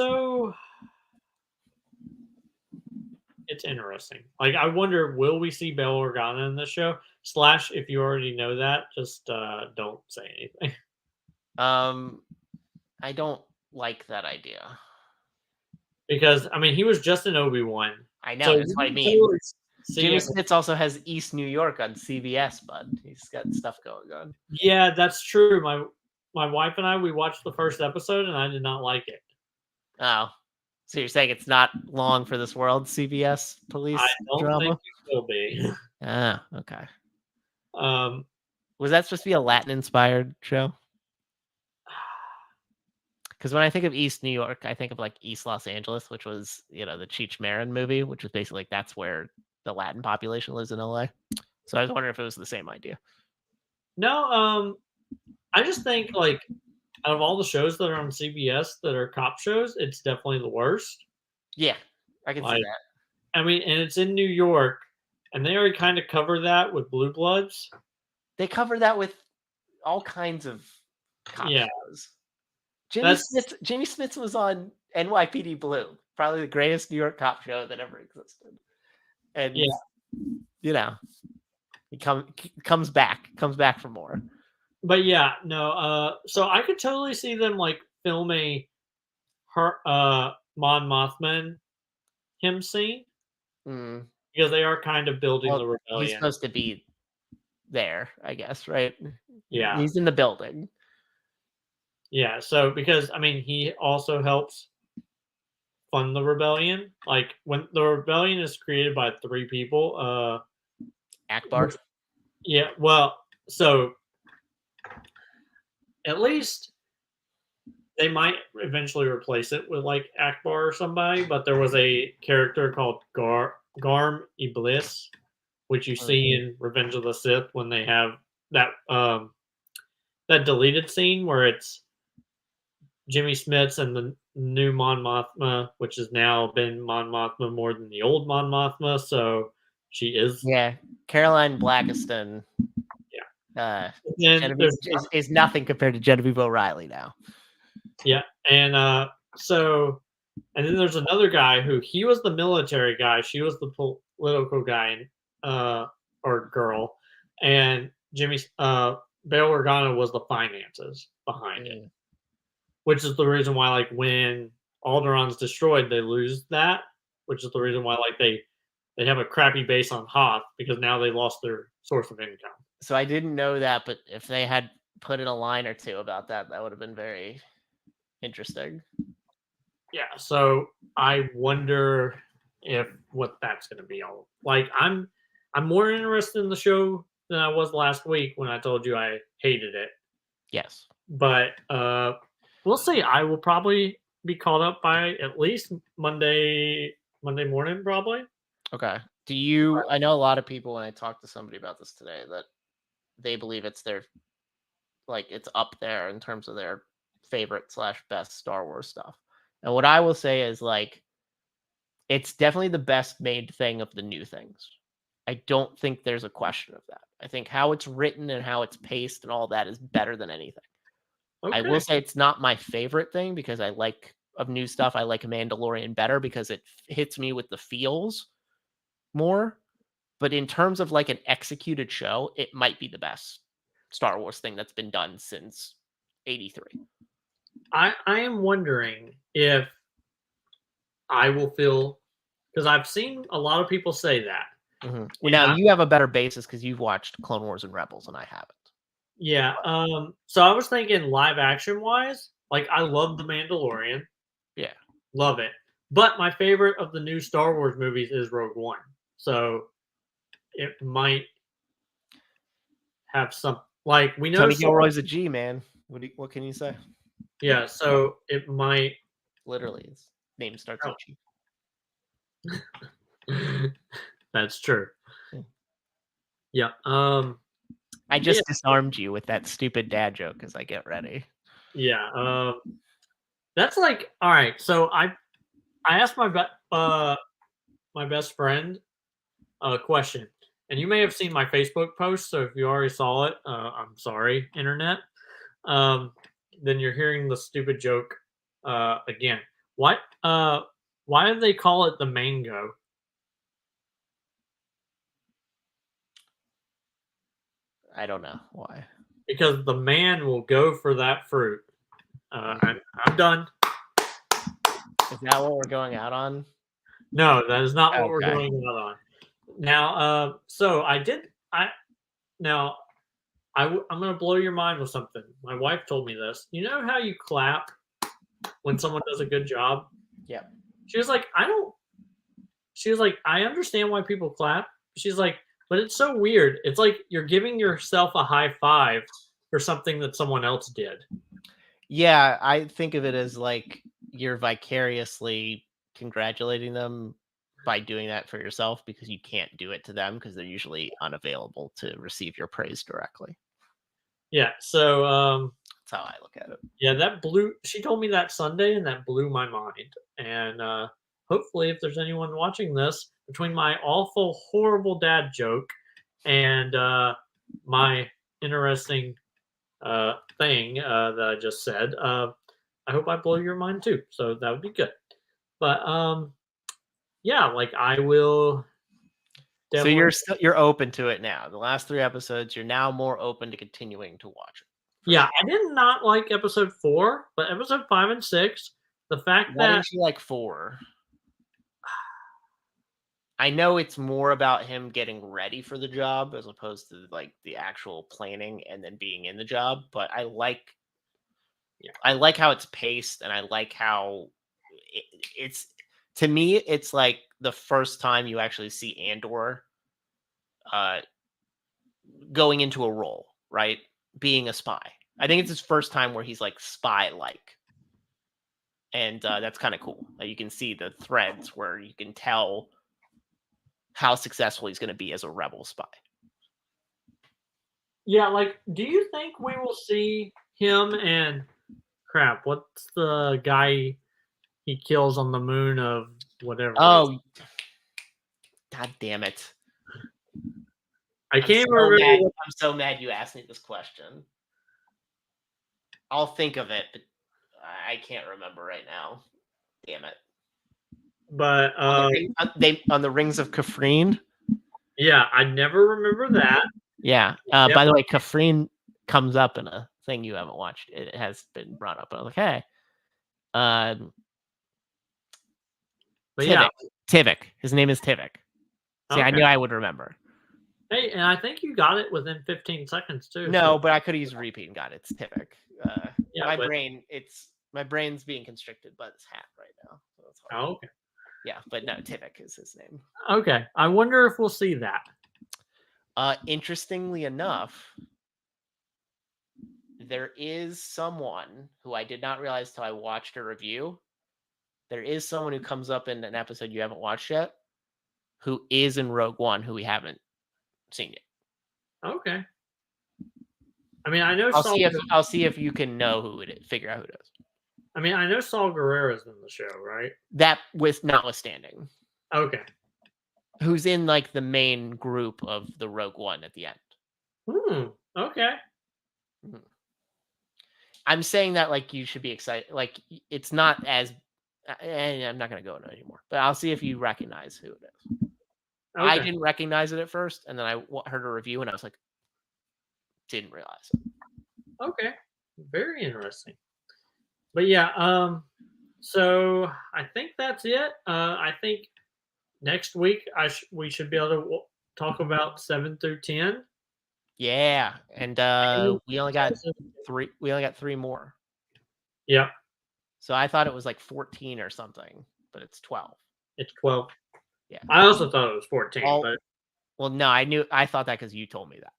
interesting. Like I wonder, will we see Bail Organa in this show? Slash, if you already know that, just don't say anything. I don't like that idea. Because I mean, he was just in Obi-Wan. I know, So that's what I mean. totally Jimmy Smits also has East New York on CBS, bud. He's got stuff going on. Yeah, that's true. My wife and I, we watched the first episode, and I did not like it. Oh, so you're saying it's not long for this world, CBS police I don't drama? think it will be. Ah, okay. Um, Was that supposed to be a Latin-inspired show? Because when I think of East New York, I think of like East Los Angeles, which was, the Cheech Marin movie, which was basically like that's where the Latin population lives in LA. So I was wondering if it was the same idea. no, I just think like out of all the shows that are on CBS that are cop shows, it's definitely the worst. Yeah, I can see that. I mean, and it's in New York, and they already kind of cover that with Blue Bloods. They cover that with all kinds of cop Yeah. shows. Jimmy Smits was on NYPD Blue, probably the greatest New York cop show that ever existed. And you know, he comes back for more. But yeah, no. So I could totally see them like film a Mon Mothman him scene because they are kind of building the rebellion. He's supposed to be there, I guess, right? Yeah, he's in the building. Yeah, so because I mean, he also helps fund the rebellion. Like when the rebellion is created by 3 people, Akbar. Yeah, well, so at least they might eventually replace it with like Akbar or somebody, but there was a character called Garm Iblis, which you see in Revenge of the Sith when they have that that deleted scene where it's Jimmy Smits and the new Mon Mothma, which has now been Mon Mothma more than the old Mon Mothma, so she is. Yeah, Caroline Blackiston. Yeah. Is nothing compared to Genevieve O'Reilly now. Yeah, and so, and then there's another guy who he was the military guy, she was the political guy, or girl, and Bail Organa was the finances behind it, which is the reason why, like, when Alderaan's destroyed, they lose that, which is the reason why, like, they have a crappy base on Hoth because now they lost their source of income. So I didn't know that, but if they had put in a line or two about that, that would have been very interesting. Yeah, so I wonder if what that's going to be all like. I'm more interested in the show than I was last week when I told you I hated it. Yes, but we'll see. I will probably be caught up by at least Monday morning, probably. Okay. Do you? I know a lot of people when I talked to somebody about this today that they believe it's their, like, it's up there in terms of their favorite / best Star Wars stuff. And what I will say is, like, it's definitely the best made thing of the new things. I don't think there's a question of that. I think how it's written and how it's paced and all that is better than anything. Okay. I will say it's not my favorite thing because I like of new stuff. I like Mandalorian better because it hits me with the feels more. But in terms of like an executed show, it might be the best Star Wars thing that's been done since '83. I am wondering if I will feel, because I've seen a lot of people say that. Well, now you have a better basis because you've watched Clone Wars and Rebels, and I haven't. Yeah. So I was thinking live action wise, like I love The Mandalorian. Yeah. Love it. But my favorite of the new Star Wars movies is Rogue One. So it might have some, like, we know Tony Gilroy's a G, man. What can you say? Yeah, so it might literally his name starts with G. That's true. Yeah. I just disarmed you with that stupid dad joke as I get ready. Yeah. That's like, all right. So I asked my best friend a question, and you may have seen my Facebook post. So if you already saw it, I'm sorry, internet. Then you're hearing the stupid joke again. What? Why do they call it the mango? I don't know why. Because the man will go for that fruit. I'm done. Is that what we're going out on? No, that is not what we're going out on. Now, so I'm going to blow your mind with something. My wife told me this. You know how you clap when someone does a good job? Yeah. She was like, I understand why people clap. She's like, but it's so weird. It's like you're giving yourself a high five for something that someone else did. Yeah, I think of it as like you're vicariously congratulating them by doing that for yourself because you can't do it to them because they're usually unavailable to receive your praise directly. Yeah, so that's how I look at it. Yeah, she told me that Sunday and that blew my mind. And hopefully if there's anyone watching this, between my awful, horrible dad joke and my interesting thing that I just said, I hope I blow your mind too. So that would be good. But yeah, like I will So definitely. you're open to it now. The last 3 episodes, you're now more open to continuing to watch it. Yeah, Sure. I did not like episode 4, but episode 5 and 6, the fact Why that didn't you like 4? I know it's more about him getting ready for the job as opposed to like the actual planning and then being in the job, but I like how it's paced, and I like how it's to me it's like the first time you actually see Andor uh going into a role, right? Being a spy. I think it's his first time where he's like spy like. And that's kind of cool. Like, you can see the threads where you can tell how successful he's going to be as a rebel spy. yeah, like do you think we will see him and crap, what's the guy he kills on the moon of whatever it is? Oh, god damn it. I I'm can't so remember mad. what, I'm so mad you asked me this question. I'll think of it, but I can't remember right now. Damn it. but On the Rings of Kafrine. yeah, I never remember that. Yeah. By the way, Kafrine comes up in a thing you haven't watched. It has been brought up. I was like, hey. But Tivik. yeah. Tivik. His name is Tivik. See, I Okay. knew I would remember. Hey, and I think you got it within 15 seconds too. No, So but I could have used a repeat and got it. It's Tivik. yeah, My brain's being constricted by this hat right now. So it's hard. oh, okay. Yeah, but no, Tivik is his name. Okay. I wonder if we'll see that. Interestingly enough, there is someone who I did not realize till I watched a review. There is someone who comes up in an episode you haven't watched yet, who is in Rogue One, who we haven't seen yet. Okay. I mean, I know I'll see if you can know who it is, figure out who it is. I mean, I know Saul Guerrera's in the show, right? That with notwithstanding. Okay. Who's in like the main group of the Rogue One at the end. Okay. I'm saying that like you should be excited. Like, it's not as I'm not going to go into it anymore, but I'll see if you recognize who it is. Okay. I didn't recognize it at first, and then I heard a review, and I was like, didn't realize it. Okay. Very interesting. But yeah, so I think that's it. I think next week we should be able to talk about 7 through 10. Yeah, and we only got 3. We only got 3 more. Yeah. So I thought it was like 14 or something, but it's 12. It's 12. Yeah. I also thought it was 14. But well, no, I thought that because you told me that.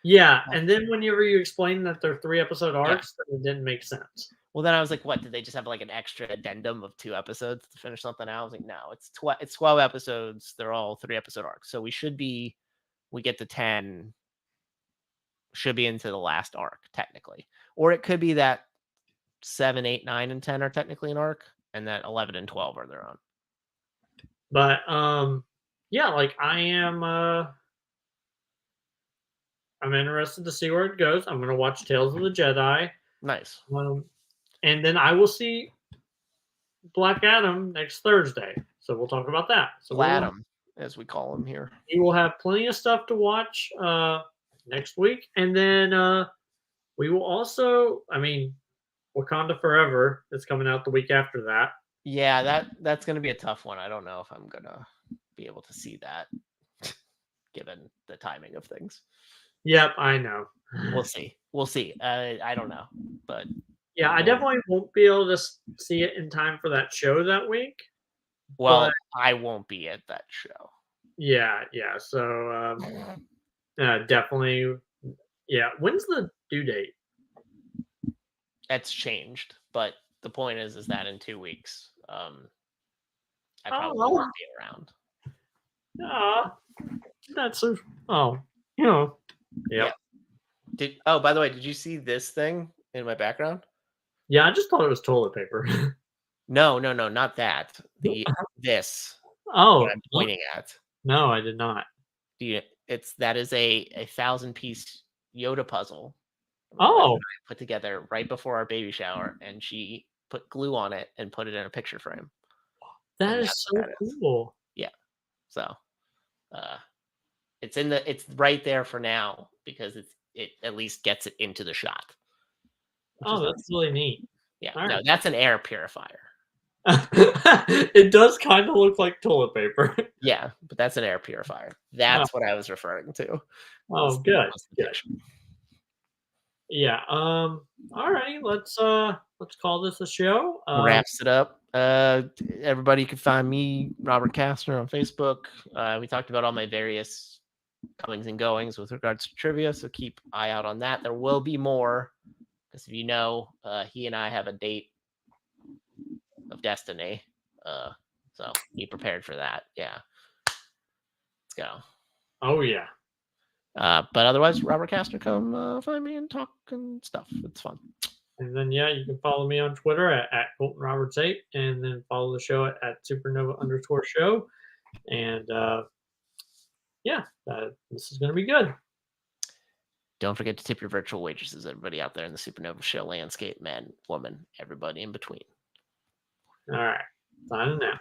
Yeah, and then whenever you explained that they're 3-episode arcs, it didn't make sense. Well, then I was like, what? Did they just have like an extra addendum of 2 episodes to finish something out? I was like, no, it's 12 episodes. They're all 3-episode arcs. So we get to 10, should be into the last arc, technically. Or it could be that 7, 8, 9, and 10 are technically an arc, and that 11 and 12 are their own. But yeah, like I'm interested to see where it goes. I'm gonna watch Tales of the Jedi. Nice. And then I will see Black Adam next Thursday. So we'll talk about that. So Adam, as we call him here. We will have plenty of stuff to watch next week. And then we will also, I mean, Wakanda Forever is coming out the week after that. Yeah, that's going to be a tough one. I don't know if I'm going to be able to see that given the timing of things. Yep, I know. We'll see. I don't know, but yeah, I definitely won't be able to see it in time for that show that week. Well, I won't be at that show. Yeah. So definitely. Yeah. When's the due date? That's changed, but the point is that in 2 weeks, I probably won't be around. That's so. You know. Yeah. By the way, did you see this thing in my background? Yeah, I just thought it was toilet paper. No, not that. This. Oh, what I'm pointing at. No, I did not. That is a 1,000-piece Yoda puzzle. Oh, put together right before our baby shower, and she put glue on it, and put it in a picture frame. That And is that's so what that is. cool. Yeah. So it's right there for now because it at least gets it into the shot. Oh, that's really neat. Yeah. All No, right. that's an air purifier. It does kind of look like toilet paper. Yeah, but that's an air purifier. Oh, That's what I was referring to. oh, good, Was the good. picture. Yeah. All right. Let's call this a show. Wraps it up. Everybody can find me, Robert Kastner, on Facebook. We talked about all my various comings and goings with regards to trivia, so keep eye out on that. There will be more, because if you know, he and I have a date of destiny. So be prepared for that. Yeah. Let's go. Oh yeah. But otherwise, Robert Kastner, come find me and talk and stuff. It's fun. And then yeah, you can follow me on Twitter at Colton Roberts 8, and then follow the show at supernova_show. And yeah, this is gonna be good. Don't forget to tip your virtual waitresses, everybody out there in the Supernova Show landscape, man, woman, everybody in between. All right. Signing out.